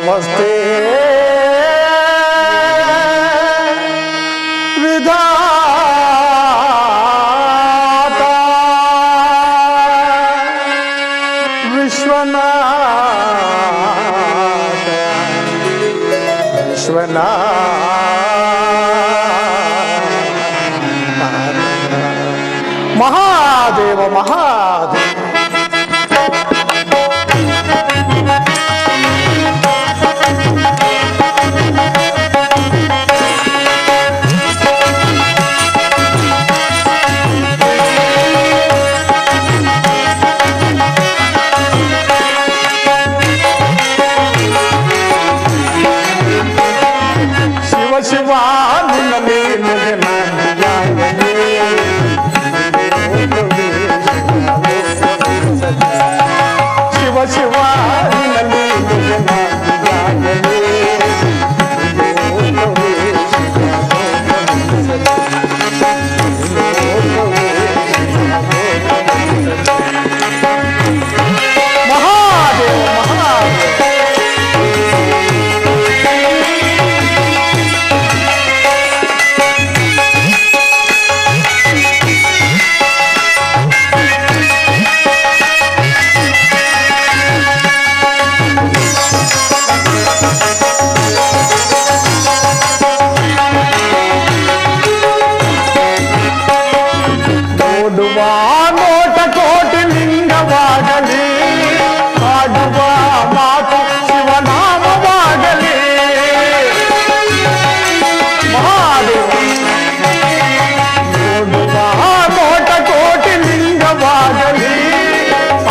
ನಮಸ್ತೆ ವಿಧಾತ ವಿಶ್ವನಾಥ ಮಹಾದೇವ ಮಹಾದೇವ ಶಿವ ನಿನ್ನಲ್ಲಿ ಶಿವ ಶಿವ ನಿನ್ನಲ್ಲಿ ನೋಟ ಕೋಟಿ ಲಿಂಗವಾಗಲಿ ಆಡುವ ಮಾತು ಶಿವನಾಮವಾಗಲಿ ಮಹಾದೇವ ನೋಡುವ ನೋಟ ಕೋಟಿ ಲಿಂಗವಾಗಲಿ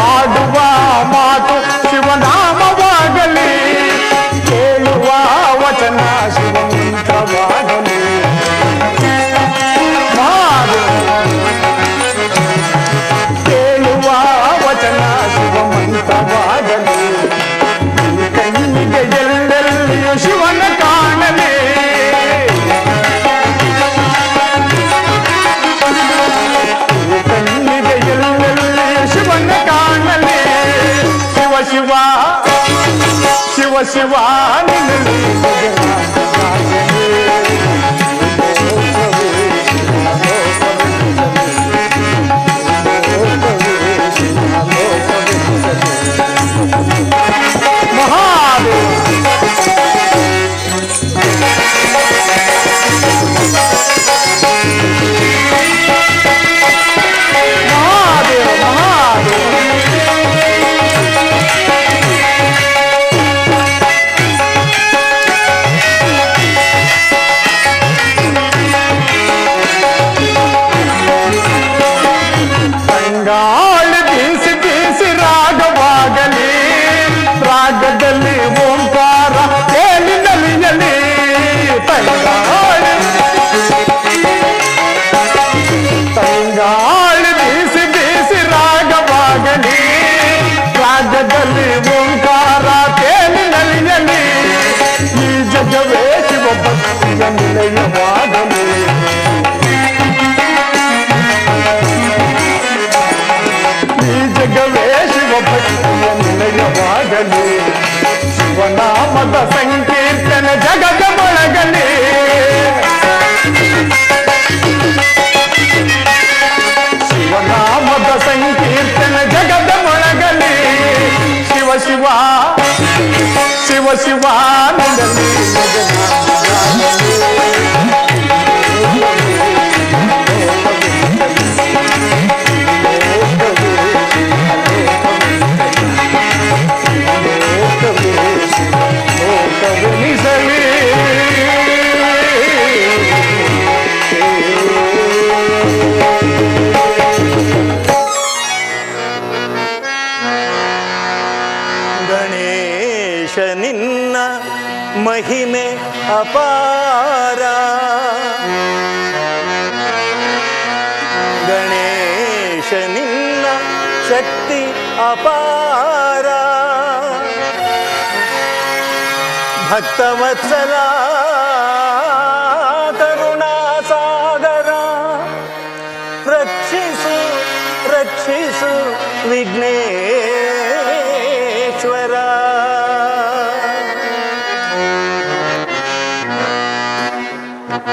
ಆಡುವ ಮಾತು ಶಿವನಾಮವಾಗಲಿ ಕೇಳುವ ವಚನ ಶಿವಮಂತ್ರವಾಗಲಿ ಶಿವಮಂತ್ರವಾಗಲಿ ಕಣ್ಣಿಗೆ ಎಲ್ಲೆಲ್ಲಿಯೂ ಶಿವನ ಕಾಣಲಿ ಕಣ್ಣಿಗೆ ಎಲ್ಲೆಲ್ಲಿಯೂ ಶಿವನ ಕಾಣಲಿ ಶಿವ ಶಿವ ಶಿವ ಶಿವ ನಿನ್ನಲ್ಲಿ ಗಾಳಿ ಬೀಸಿ ಬೀಸಿ ರಾಗವಾಗಲಿ ರಾಗದಲ್ಲಿ ಓಂಕಾರ ಕೇಳಿ ನಲಿಯಲಿ ತಂಗಾಳಿ ಬೀಸಿ ಬೀಸಿ ರಾಗವಾಗಲಿ ರಾಗದಲ್ಲಿ ಓಂಕಾರ ಕೇಳಿ ನಲಿಯಲಿ ಈ ಜಗವೇ ಶಿವಭಕ್ತಿಯ ನಿಲಯವಾಗಲಿ ಜಗವೇ ಶಿವಭಕ್ತಿಯ ನಿಲಯವಾಗಲಿ ಶಿವನಾಮದ ಸಂಕೀರ್ತನ ಜಗದ ಮೊಳಗಲಿ ಶಿವನಾಮದ ಸಂಕೀರ್ತನ ಜಗದ ಮೊಳಗಲಿ ಶಿವ ಶಿವ ಶಿವ ಶಿವ ನಿನ್ನಲ್ಲಿ ಗಣೇಶ ನಿನ್ನ ಮಹಿಮೆ ಅಪಾರ ಗಣೇಶ ನಿನ್ನ ಶಕ್ತಿ ಅಪಾರ ಭಕ್ತವತ್ಸಲ ಕರುಣಾಸಾಗರ ರಕ್ಷಿಸು ರಕ್ಷಿಸು ವಿಘ್ನೇಶ್ವರ ಜಯ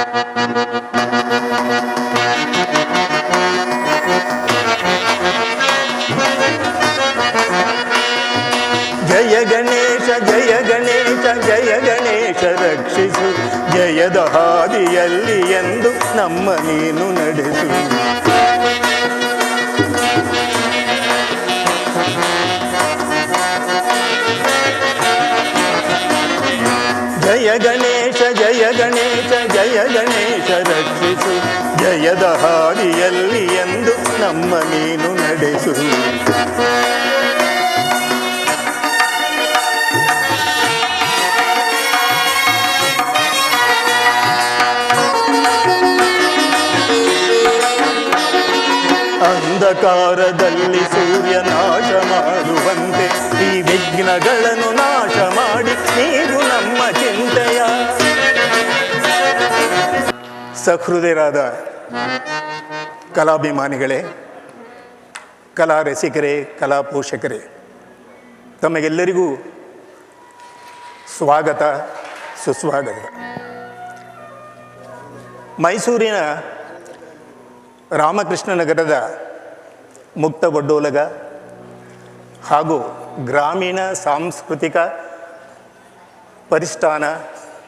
ಗಣೇಶ ಜಯ ಗಣೇಶ ಜಯ ಗಣೇಶ ರಕ್ಷಿಸು, ಜಯದ ಹಾದಿಯಲ್ಲಿ ಎಂದು ನಮ್ಮ ನೀನು ನಡೆಸು. ಜಯ ಗಣೇಶ ಜಯ ಗಣೇಶ ಜಯ ಗಣೇಶ ರಕ್ಷಿಸು, ಜಯದ ಹಾದಿಯಲ್ಲಿ ಎಂದು ನಮ್ಮ ನೀನು ನಡೆಸು. ಅಂಧಕಾರದಲ್ಲಿ ಸೂರ್ಯ ನಾಶ ಮಾಡುವಂತೆ ಈ ವಿಘ್ನಗಳನ್ನು ನಾಶ ಮಾಡಿ ನೀರು ನಮ್ಮ ಚಿಂತೆಯ. ಸಹೃದಯರಾದ ಕಲಾಭಿಮಾನಿಗಳೇ, ಕಲಾ ರಸಿಕರೇ, ಕಲಾ ಪೋಷಕರೇ, ತಮಗೆಲ್ಲರಿಗೂ ಸ್ವಾಗತ ಸುಸ್ವಾಗತ. ಮೈಸೂರಿನ ರಾಮಕೃಷ್ಣ ನಗರದ ಮುಕ್ತ ಒಡ್ಡೋಲಗ ಹಾಗೂ ಗ್ರಾಮೀಣ ಸಾಂಸ್ಕೃತಿಕ ಪರಿಷ್ಠಾನ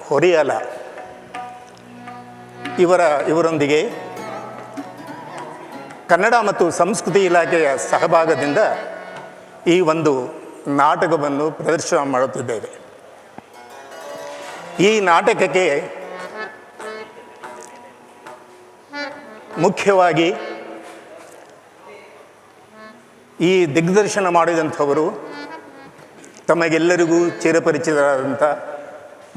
ಹೊರಿಯಾಲ ಇವರೊಂದಿಗೆ ಕನ್ನಡ ಮತ್ತು ಸಂಸ್ಕೃತಿ ಇಲಾಖೆಯ ಸಹಭಾಗದಿಂದ ಈ ಒಂದು ನಾಟಕವನ್ನು ಪ್ರದರ್ಶನ ಮಾಡುತ್ತಿದ್ದೇವೆ. ಈ ನಾಟಕಕ್ಕೆ ಮುಖ್ಯವಾಗಿ ಈ ದಿಗ್ದರ್ಶನ ಮಾಡಿದಂಥವರು ತಮಗೆಲ್ಲರಿಗೂ ಚಿರಪರಿಚಿತರಾದಂಥ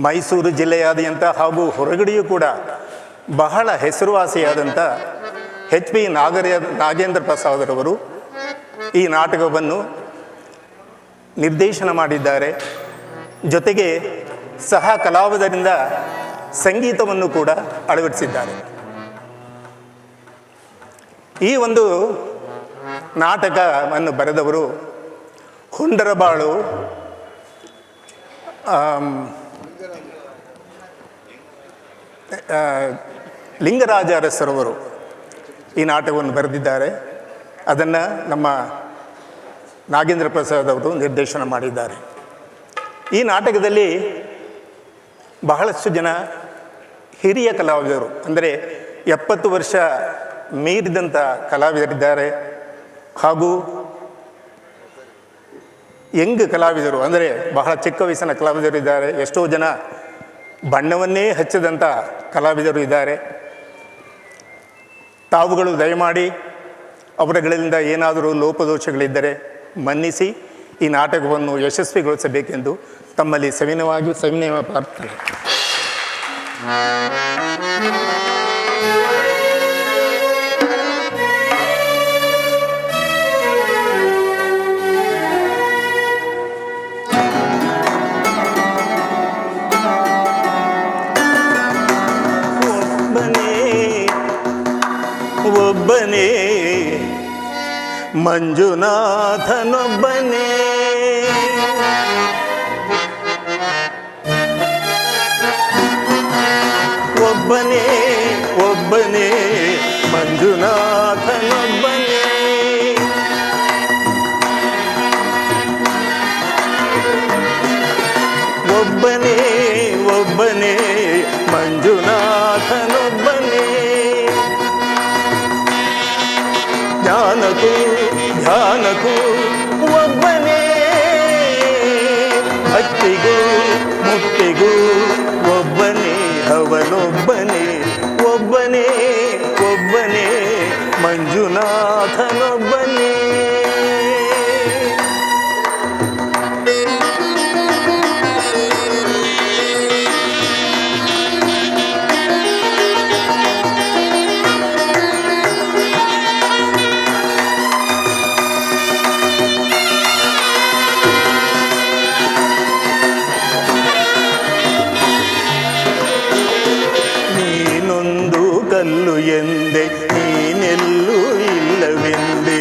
ಮೈಸೂರು ಜಿಲ್ಲೆಯಾದ್ಯಂತ ಹಾಗೂ ಹೊರಗಡೆಯೂ ಕೂಡ ಬಹಳ ಹೆಸರುವಾಸಿಯಾದಂಥ HP ನಾಗೇಂದ್ರ ಪ್ರಸಾದರವರು ಈ ನಾಟಕವನ್ನು ನಿರ್ದೇಶನ ಮಾಡಿದ್ದಾರೆ. ಜೊತೆಗೆ ಸಹ ಕಲಾವಿದರಿಂದ ಸಂಗೀತವನ್ನು ಕೂಡ ಅಳವಡಿಸಿದ್ದಾರೆ. ಈ ಒಂದು ನಾಟಕವನ್ನು ಬರೆದವರು ಹುಂಡರಬಾಳು ಲಿಂಗರಾಜ ಅರಸರವರು ಈ ನಾಟಕವನ್ನು ಬರೆದಿದ್ದಾರೆ. ಅದನ್ನು ನಮ್ಮ ನಾಗೇಂದ್ರ ಪ್ರಸಾದ್ ಅವರು ನಿರ್ದೇಶನ ಮಾಡಿದ್ದಾರೆ. ಈ ನಾಟಕದಲ್ಲಿ ಬಹಳಷ್ಟು ಜನ ಹಿರಿಯ ಕಲಾವಿದರು, ಅಂದರೆ 70 ವರ್ಷ ಮೀರಿದಂಥ ಕಲಾವಿದರಿದ್ದಾರೆ. ಹಾಗೂ ಯಂಗ್ ಕಲಾವಿದರು, ಅಂದರೆ ಬಹಳ ಚಿಕ್ಕ ವಯಸ್ಸಿನ ಕಲಾವಿದರು ಇದ್ದಾರೆ. ಎಷ್ಟೋ ಜನ ಬಣ್ಣವನ್ನೇ ಹಚ್ಚಿದಂಥ ಕಲಾವಿದರು ಇದ್ದಾರೆ. ತಾವುಗಳು ದಯಮಾಡಿ ಅವರುಗಳಿಂದ ಏನಾದರೂ ಲೋಪದೋಷಗಳಿದ್ದರೆ ಮನ್ನಿಸಿ ಈ ನಾಟಕವನ್ನು ಯಶಸ್ವಿಗೊಳಿಸಬೇಕೆಂದು ತಮ್ಮಲ್ಲಿ ಸವಿನಯ ಪ್ರಾರ್ಥನೆ. ಒಬ್ಬನೇ ಮಂಜುನಾಥನೊಬ್ಬನೇ, ಒಬ್ಬನೇ ಒಬ್ಬನೇ ಮಂಜುನಾಥನೊಬ್ಬನೇ, ಒಬ್ಬನೇ ಒಬ್ಬನೇ ಮಂಜುನಾಥನೊಬ್ಬನೇ. ಜ್ಞಾನಕ್ಕೂ ಧ್ಯಾನಕ್ಕೂ ಒಬ್ಬನೇ, ಭಕ್ತಿಗೂ ಮುಕ್ತಿಗೂ ಒಬ್ಬನೇ, ಅವನೊಬ್ಬನೇ ಒಬ್ಬನೇ ಒಬ್ಬನೇ ಮಂಜುನಾಥನೊಬ್ಬನೇ. ಕಲ್ಲು ಎಂದೆ ನೀನೆಲ್ಲೂ ಇಲ್ಲವೆಂದೆ,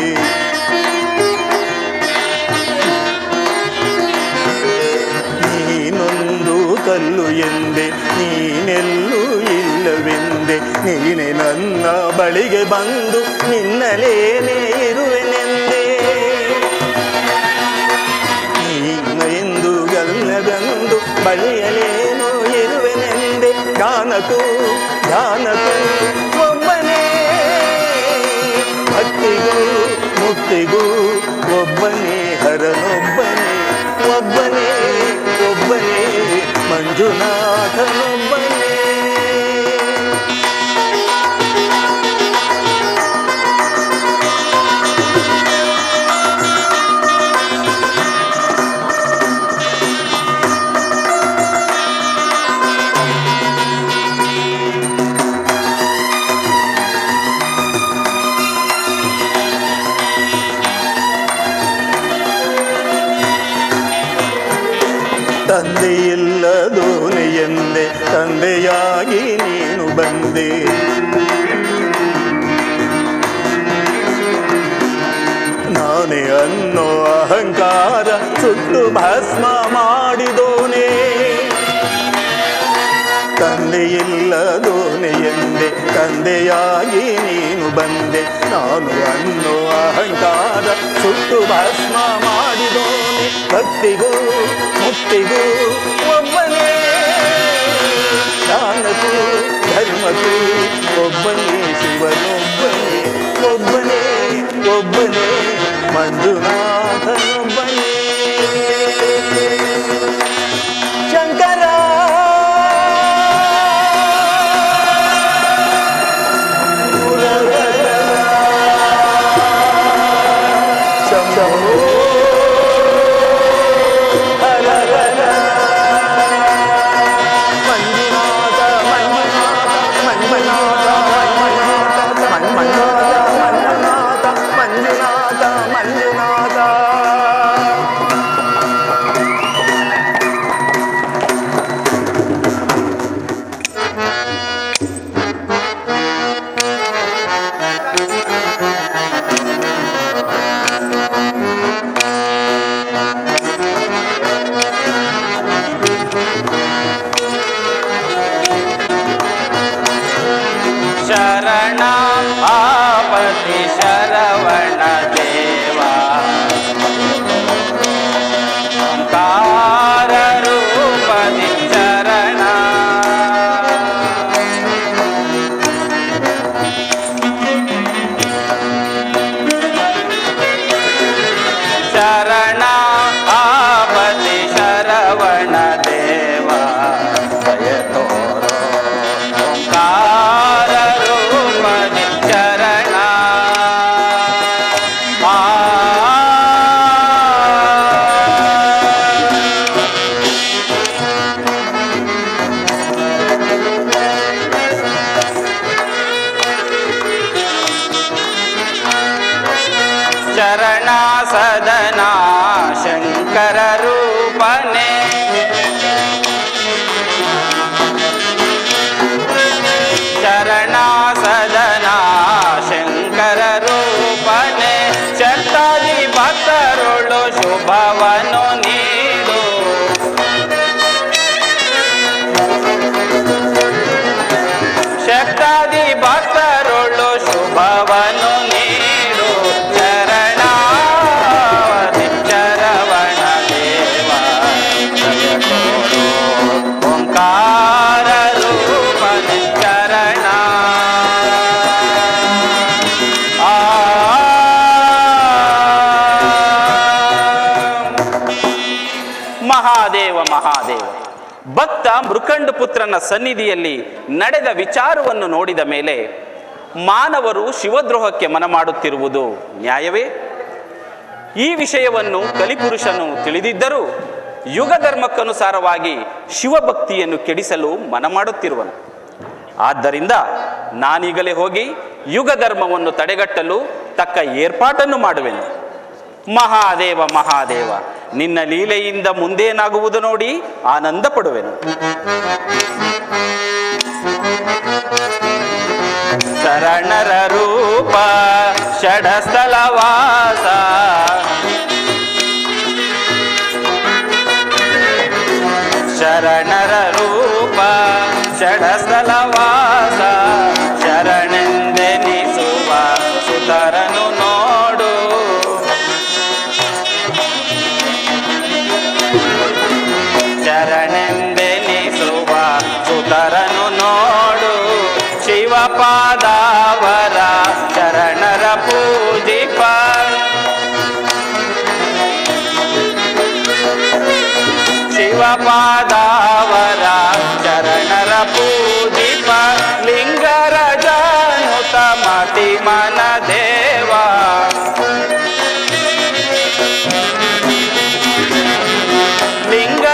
ನೀನೊಂದು ಕಲ್ಲು ಎಂದೆ ನೀನೆಲ್ಲೂ ಇಲ್ಲವೆಂದೆ, ನೀನೆ ನನ್ನ ಬಳಿಗೆ ಬಂದು ನಿನ್ನಲೇನೇ ಇರುವೆನೆಂದೇ ಎಂದು ಗಲ್ಲದಂದು ಬಳಿಯಲೇನೋ ಇರುವೆನೆಂದೆ ಗಾನಕ್ಕೂ ಒಬ್ಬನೇ ಭಕ್ತಿಗೂ ಮುಕ್ತಿಗೂ ಒಬ್ಬನೇ ಹರನೊಬ್ಬನೇ ಒಬ್ಬನೇ ಮಂಜುನಾಥನೊಬ್ಬನೇ. ತಂದೆಯಿಲ್ಲದೋನೆ ಎಂದೆ ತಂದೆಯಾಗಿ ನೀನು ಬಂದೆ ನಾನೇ ಅನ್ನೋ ಅಹಂಕಾರ ಸುಟ್ಟು ಭಸ್ಮ ಮಾಡಿದೋನೆ ತಂದೆಯಿಲ್ಲದೋನೆ ಎಂದೆ ತಂದೆಯಾಗಿ ನೀನು ಬಂದೆ ನಾನು ಅನ್ನೋ ಅಹಂಕಾರ ಸುಟ್ಟು ಭಸ್ಮ ಮಾಡಿದೋನೆ ಭಕ್ತಿಗೂ ಮುಕ್ತಿಗೂ ಒಬ್ಬನೇ ಜ್ಞಾನಕ್ಕೂ ಧರ್ಮಕ್ಕೂ ಒಬ್ಬನೇ ಶಿವನೊಬ್ಬನೇ ಒಬ್ಬನೇ ಮಂಜುನಾಥನೊಬ್ಬನೇ. ಶಂಕರ ಶರಣ ಆಪತಿ ಶರವಣ ದೇವಾ ಓಂಕಾರ ರೂಪದಿ ಶರಣ ಶರಣ ಆಪತಿ ಶರವಣ ದೇವಾ ಜಯ ತೋರೋ ಓಂಕಾರ ಶರಣ ಸದನ ಶಂಕರ ರೂಪನೆ ಶರಣ ಸದನ ಶಂಕರ ರೂಪನೆ ಶತಾದಿ ಭಕ್ತರುಳು ಶುಭವನ್ನು ನೀಡು ಶತಾದಿ ಭಕ್ತರುಳು ಶುಭವನ್ನು ನೀಡು ಶರಣಾವತಿ ಶರವಣ ದೇವಾ ಜಯ ತೋರೋ ಓಂಕಾರ ರೂಪನೆ ಶರಣ ಮಹಾದೇವ ಮಹಾದೇವ. ಭಕ್ತ ಮೃಕಂಡ ಪುತ್ರನ ಸನ್ನಿಧಿಯಲ್ಲಿ ನಡೆದ ವಿಚಾರವನ್ನು ನೋಡಿದ ಮೇಲೆ ಮಾನವರು ಶಿವದ್ರೋಹಕ್ಕೆ ಮನ ಮಾಡುತ್ತಿರುವುದು ನ್ಯಾಯವೇ? ಈ ವಿಷಯವನ್ನು ಕಲಿಪುರುಷನು ತಿಳಿದಿದ್ದರೂ ಯುಗ ಧರ್ಮಕ್ಕನುಸಾರವಾಗಿ ಶಿವಭಕ್ತಿಯನ್ನು ಕೆಡಿಸಲು ಮನ ಮಾಡುತ್ತಿರುವನು. ಆದ್ದರಿಂದ ನಾನೀಗಲೇ ಹೋಗಿ ಯುಗ ಧರ್ಮವನ್ನು ತಡೆಗಟ್ಟಲು ತಕ್ಕ ಏರ್ಪಾಟನ್ನು ಮಾಡುವೆನು. ಮಹಾದೇವ ಮಹಾದೇವ, ನಿನ್ನ ಲೀಲೆಯಿಂದ ಮುಂದೇನಾಗುವುದು ನೋಡಿ ಆನಂದ ಪಡುವೆನು. ಶರಣರ ರೂಪ ಷಡಸ್ಥಲವಾಸ ಶರಣರ ರೂಪ ಷಡಸ್ಥಲವಾಸ ಶಿವಪಾದಾವರ ಚರಣರ ಪೂಜಿಪ ಲಿಂಗರಾಜನುತ ಮತಿ ಮನ ದೇವ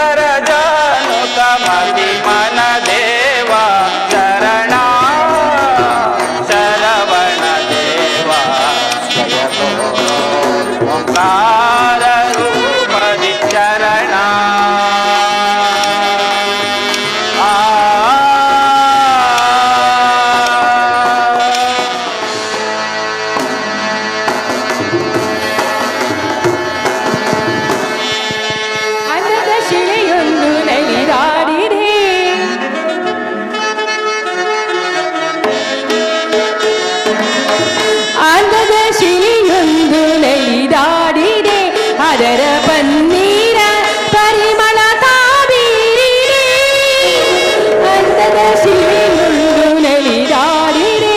ಲಿಂಗರಾಜನುತ ಮತಿ ಮನ ದೇವ ಶರಣ ಶರವಣ ದೇವ ಜಯ ಓಂಕಾರ ರೂಪದಿ ಶರಣ ಅಂದದ ಶಿಲೆಯೊಂದು ನಲಿದಾಡಿದೆ ಅಂದದ ಶಿಲೆಯೊಂದು ನಲಿದಾಡಿದೆ ಅದರ ಪನ್ನೀರ ಪರಿಮಳ ತಾಬೀರಿದೆ ಅಂದದ ಶಿಲೆಯೊಂದು ನಲಿದಾಡಿದೆ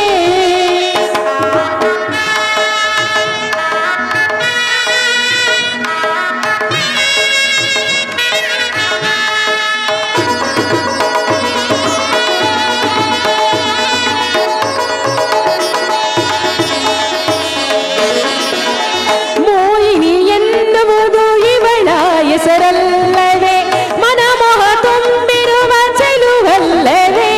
ಮೋಹಿನಿ ಎನ್ನುವುದು ಇವಳ ಹೆಸರಲ್ಲವೇ ಮನಮೋಹ ತುಂಬಿರುವ ಚೆಲುವಲ್ಲವೇ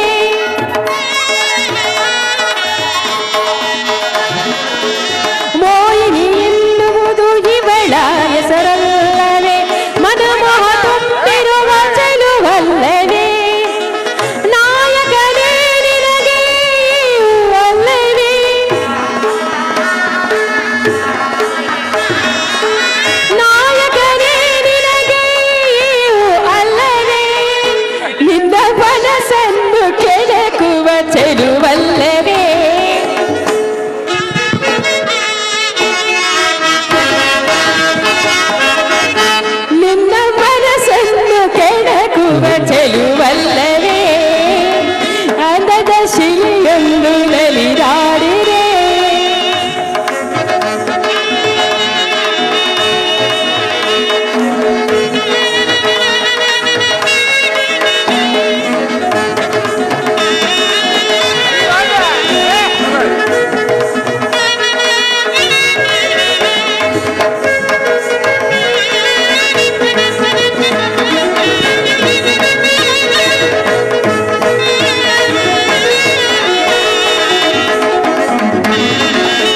ಮೋಹಿನಿ ಎನ್ನುವುದು ಇವಳ ಹೆಸರಲ್ಲವೇ ಮನಮೋಹ ತುಂಬಿರುವ ಚೆಲುವಲ್ಲವೇ ನಾಯಕನೇ ನಿನಗೆ ಅಲ್ಲವೇ ನಾಯಕನೇ ನಿನಗೆ ಅಲ್ಲವೇ ನಿನ್ನ ಮನಸ್ಸನ್ನು ಕೆಣಕುವ ಚೆಲುವಲ್ಲವೇ ನಿನ್ನ ಮನಸ್ಸನ್ನು ಕೆಣಕುವ ಚೆಲುವಲ್ಲವೇ ಅಂದದ ಶಿಲೆಯೊಂದು ನಲಿದಾಡಿದೆ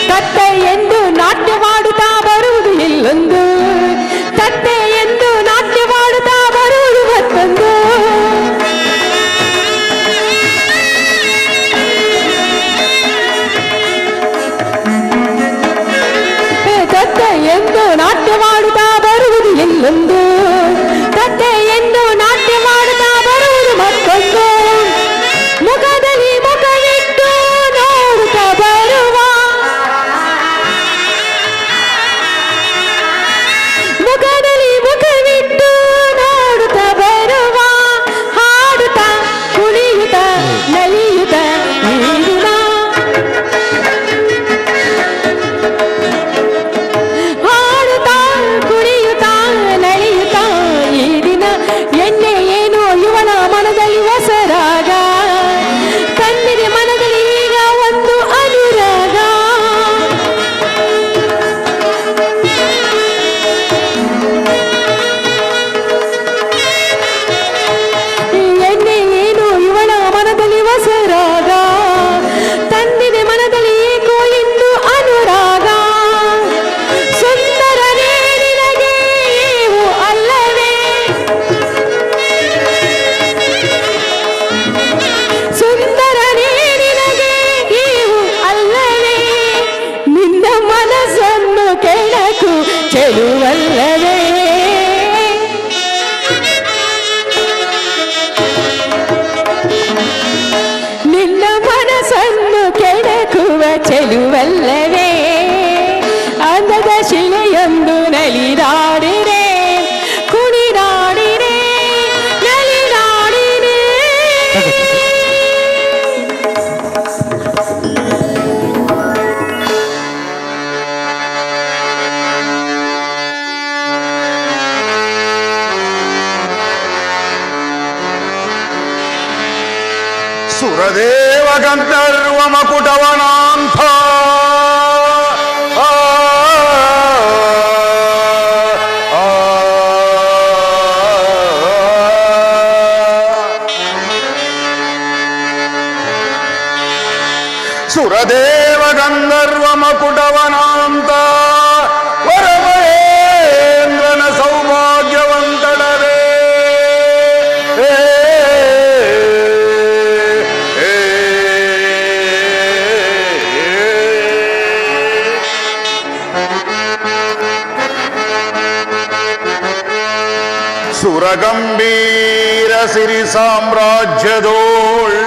ತತ್ತೆ ಎಂದು ನಾಟ್ಯ ಮಾಡುತ್ತಾ ಬರುವುದು ಇಲ್ಲೊಂದು ತತ್ತೆ ಎಂದು ನಾಟ್ಯ ಮಾಡುತ್ತಾ ಬರುವುದು ಮತ್ತೊಂದು ತತ್ತೆ ಎಂದು ನಾಟ್ಯ ಮಾಡುತ್ತಾ ಬರುವುದು ಇಲ್ಲೊಂದು ತತ್ತೆ ಎಂದು ನಾಟ್ಯ ಮಾಡುತ್ತಾ ಬರುವುದು ಮತ್ತೊಂದು ಮುಖದಲ್ಲಿ ಮುಖವಿಟ್ಟು ನೋಡುತ್ತಾ ಬರುವ ಮುಖದಲ್ಲಿ ಮುಖವಿಟ್ಟು ನೋಡುತ್ತಾ ಬರುವ ಹಾಡುತ್ತಾ ಕುಣಿಯುತ್ತಾ ನಲಿಯುತ್ತಾ ನೀಡುವ ಹಾಡುತ್ತಾ ಕುಣಿಯುತ್ತಾ ನಲಿಯುತ್ತಾ ಈ ದಿನ ಎಣ್ಣೆ ಏನು ಇವನ ಮನದಲ್ಲಿ ಹೊಸರಾಗ ಕಣ್ಣಿಗೆ ಮನದಲ್ಲಿ ಈಗ ಒಂದು ಅನುರಾಗ ಎಣ್ಣೆ ಏನು ಇವಳ ಮನದಲ್ಲಿ ಹೊಸರಾಗ ತಂದಿದೆ ಮನದಲ್ಲಿ ಏಕೋ ಇಂದು ಅನುರಾಗ ಸುಂದರನೇ ನಿನಗೆ ಇವು ಅಲ್ಲವೇ ಸುಂದರನೇ ನಿನಗೆ ಇವು ಅಲ್ಲವೇ ನಿನ್ನ ಮನಸ್ಸನ್ನು ಕೆಣಕು ಚೆಲುವಲ್ಲವೇ ನಿನ್ನ ಮನಸ್ಸನ್ನು ಕೆಣಕುವ ಚೆಲುವಲ್ಲವೇ ಅಂದದ ಶಿಲೆಯೊಂದು ನಲಿದಾಡಿರೆ ಕುಣಿದಾಡಿರೆ ನಲಿದಾಡಿರೆ ಸುರದೇವ ಗಂಧರ್ವ ಮಕುಟವನಾಂಥ ಆ, ಆ, ಸುರದೇವ ಗಂಧರ್ವ ಮಕುಟವನಾಂತ ವರಮಹೇಂದ್ರನ ಸೌಭಾಗ್ಯವಂತಳರೇ ಸುರಗಂಭೀರ ಸಿರಿ ಸಾಮ್ರಾಜ್ಯದೋಳ್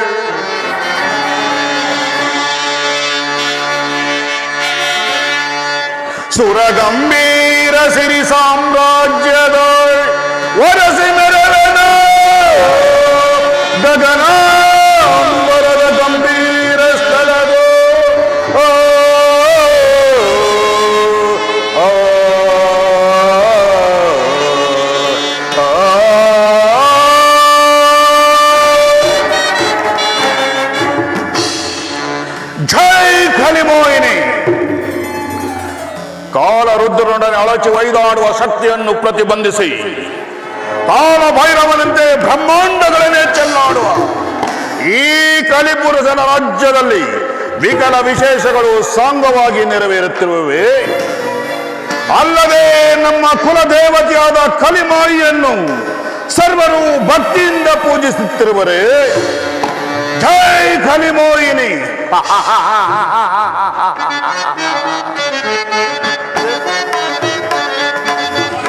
ಸುರಗಂಭೀರ ಸಿರಿ ಸಾಮ್ರಾಜ್ಯದೋಳ್ ವರಸಿ ಮೆರವನ ಗಗನಾಂಬರದ ಗಂಭೀರ ಸ್ಥಳದೋ ಆ, ಆ, ಆ, ಜೈ ಖಲಿಮೋಹಿನಿ. ಕಾಲ ರುದ್ರನೊಡನೆ ಅಳಚಿ ಒಯ್ದಾಡುವ ಶಕ್ತಿಯನ್ನು ಪ್ರತಿಬಂಧಿಸಿ ಕಾಲ ಭೈರವನಂತೆ ಬ್ರಹ್ಮಾಂಡಗಳನ್ನೇ ಚೆಲ್ಲಾಡುವ ಈ ಕಲಿಪುರುಷನ ರಾಜ್ಯದಲ್ಲಿ ವಿಕಲ ವಿಶೇಷಗಳು ಸಾಂಗವಾಗಿ ನೆರವೇರುತ್ತಿರುವೆ. ಅಲ್ಲದೆ ನಮ್ಮ ಕುಲದೇವತೆಯಾದ ಕಲಿಮಾಯಿಯನ್ನು ಸರ್ವರು ಭಕ್ತಿಯಿಂದ ಪೂಜಿಸುತ್ತಿರುವರೆ. ಜೈ ಕಲಿಮೋಹಿನಿ.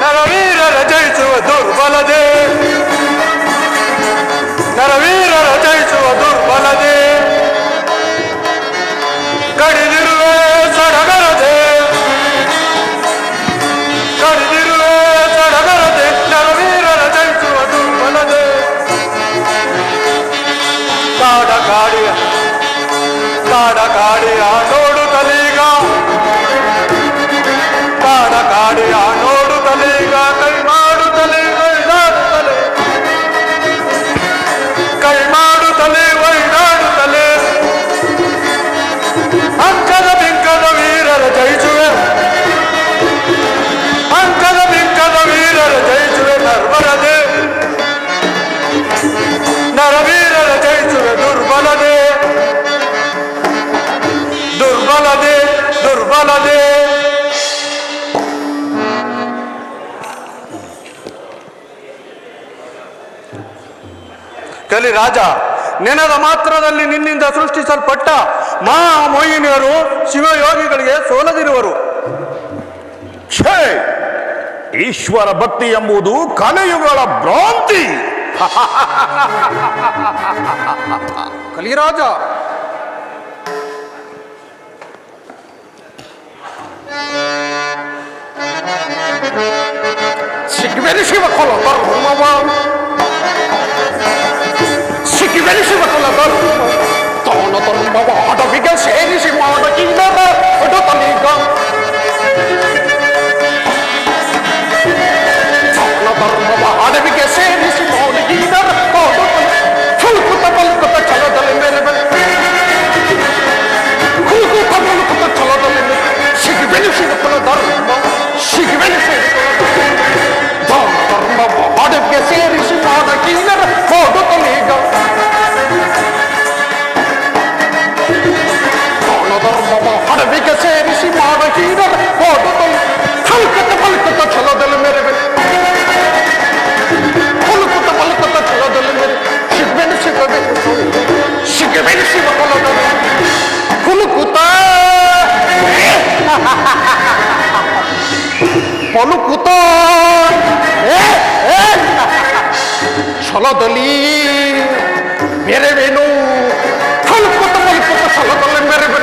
ನರವೀರರ ಜಯಿಸುವ ದುರ್ಬಲದೆ, ನರವೀರರ ಜಯಿಸುವ ದುರ್ಬಲದೆ, ಕಡಿದಿರುವೆ ಸಡಗರದೆ, ಕಡಿದಿರುವೆ ಸಡಗರದೆ, ನರವೀರರ ಜಯಿಸುವ ದುರ್ಬಲದೆ. ಕಾಡ ಕಾಡಿಯ ನೋಡುತ್ತಲೀಗ, ಕಾಡ ಕಾಡಿಯ ನೋಡುತ್ತಲೀಗ, ಕೈ ಮಾಡುತ್ತಲೇ ವೈದಾಡುತ್ತಲೇ, ಕೈ ಮಾಡುತ್ತಲೇ ವೈದಾಡುತ್ತಲೇ, ಅಂಕದ ಬಿಂಕದ ವೀರರ ಜಯಿಸುವೆ, ಅಂಕದ ಬಿಂಕದ ವೀರರ ಜಯಿಸುವೆ ನರ್ವರದೆ, ನರವೀರರ ಜಯಿಸುವೆ ದುರ್ಬಲದೆ, ದುರ್ಬಲದೆ, ದುರ್ಬಲದೆ. ಕಲಿರಾಜ, ನೆನದ ಮಾತ್ರದಲ್ಲಿ ನಿನ್ನಿಂದ ಸೃಷ್ಟಿಸಲ್ಪಟ್ಟ ಮಹಾಮೋಹಿನಿಯರು ಶಿವಯೋಗಿಗಳಿಗೆ ಸೋಲದಿರುವರು. ಛೇ, ಈಶ್ವರ ಭಕ್ತಿ ಎಂಬುದು ಕಲಿಯುಗಳ ಭ್ರಾಂತಿ. ಕಲಿರಾಜ, ಸಿಕ್ಕಿಬೆನಿಸುವ ಕೊಲ ಧರ್ಮವ, ಸಿಕ್ಕಿಬೆನಿಸುವ ಕೊಲ ಧರ್ಮ ತಾನ ಧರ್ಮವ ಅಡವಿಗೆ ಸೇರಿಸಿ ಮಾಡಕಿಲ್ಲದ ಅಡತಲೀಗ, ತಾನ ಧರ್ಮವ ಅಡವಿಗೆ ಸೇರಿಸಿ ಮಾಡಕಿಲ್ಲದ ಫಲ್ಕುತ ಫಲ್ಕುತ ಛಲದಲ್ಲಿ ಮೆರೆಬೆ, ಫಲ್ಕುತ ಫಲ್ಕುತ ಛಲದಲ್ಲಿ ಸಿಕ್ಕಿಬೆನಿಸುವ ಕೊಲ ಧರ್ಮ, ಸಿಕ್ಕಿಬೆನಿಸುವ ಧರ್ಮ ಅಡವಿಗೆ ಸೇರಿಸಿ ಮಾಡಕಿಲ್ಲದ ಹೋಗುತ್ತಲೀಗ, ಧರ್ಮವ ಅಡವಿಗೆ ಸೇರಿಸಿ ಮಾಡಕೀರರ ಹೋಗುತ್ತಲೀಗ, ಫಲ್ಕುತ ಫಲ್ಕುತ ಛಲದಲ್ಲಿ ಮೆರೆಬೆ, ಫಲ್ಕುತ ಫಲ್ಕುತ ಛಲದಲ್ಲಿ ಮೆರೆ ಸಿಗ್ಬೆನಿಸಿಬೇಕು, ಸಿಗ್ಬೆನಿಸಿದ ಕೊಲದಲ್ಲಿ ಫುಲುಕುತ ಫಲುಕುತ ಛಲದಲ್ಲಿ ಮೆರೆವೇನು, ಫಲುಕುತ ಫಲುಕುತ ಛಲದಲ್ಲಿ ಮೆರೆವೆ,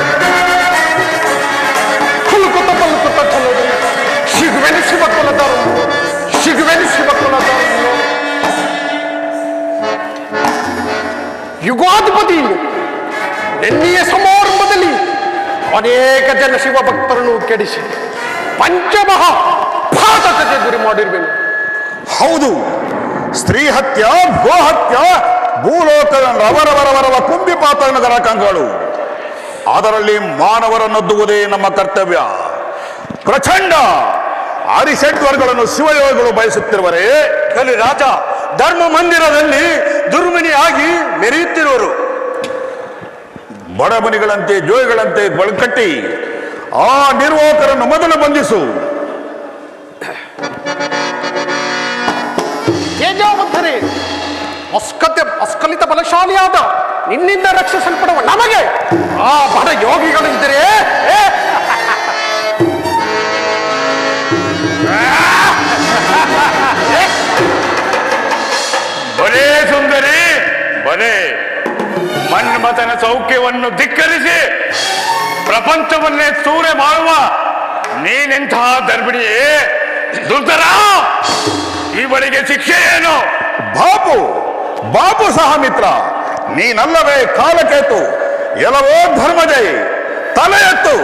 ಫಲುಕುತ ಫಲುಕುತ ಛಲದಲ್ಲಿ ಸಿಗುವೆನಿಸುವ ಕೊಲದರು, ಸಿಗುವೆನಿಸುವ ಕೊಲದರು. ಯುಗಾಧಿಪತಿ ನೆನ್ನೆಯ ಸಮಾರಂಭದಲ್ಲಿ ಅನೇಕ ಜನ ಶಿವ ಭಕ್ತರನ್ನು ಕೆಡಿಸಿ ಪಂಚಮಹ ಪಾತಕತೆ ಗುರಿ ಮಾಡಿರ್ಬೇಕು. ಹೌದು, ಸ್ತ್ರೀ ಹತ್ಯ, ಗೋಹತ್ಯ ಭೂಲೋಕದ ರವರವರವರವ ಕುಂಭಿಪಾತನಗರ ಕಂಗಳು. ಅದರಲ್ಲಿ ಮಾನವರನ್ನೊದ್ದುವುದೇ ನಮ್ಮ ಕರ್ತವ್ಯ. ಪ್ರಚಂಡ ಹರಿಷಡ್ವರ್ಗಳನ್ನು ಶಿವಯೋಗಿಗಳು ಬಯಸುತ್ತಿರುವರೇ. ಕಲಿ ರಾಜ ಧರ್ಮ ಮಂದಿರದಲ್ಲಿ ದುರ್ಮಿಣಿಯಾಗಿ ಮೆರೆಯುತ್ತಿರುವರು. ಬಡಮನಿಗಳಂತೆ ಜೋಯಿಗಳಂತೆ ಬಳಕಟ್ಟಿ ಆ ನಿರ್ವಾಹಕರನ್ನು ಮೊದಲು ಬಂಧಿಸು. ತೇಜಾವಂತರೇ, ಅಸ್ಖಲಿತ ಬಲಶಾಲಿಯಾದ ನಿನ್ನಿಂದ ರಕ್ಷಿಸಲ್ಪಡುವ ನಮಗೆ ಆ ಬಡ ಯೋಗಿಗಳು ಇದ್ದರೆ ಬಲೇ ಸುಂದರಿ ಬಲೇ. ಮನ್ಮಥನ ಸೌಖ್ಯವನ್ನು ಧಿಕ್ಕರಿಸಿ ಪ್ರಪಂಚವನ್ನೇ ಸೂರೆ ಮಾಡುವ ನೀನೆಂತಹ ದರ್ಬಿಣಿಯೇ. ದುರ್ಧರ, ಇವಳಿಗೆ ಶಿಕ್ಷೆ ಏನು? ಬಾಬು ಸಹ ಮಿತ್ರ, ನೀನಲ್ಲವೇ ಕಾಲಕೇತು. ಎಲ್ಲವೋ ಧರ್ಮಜಯ, ತಲೆ ಎತ್ತು.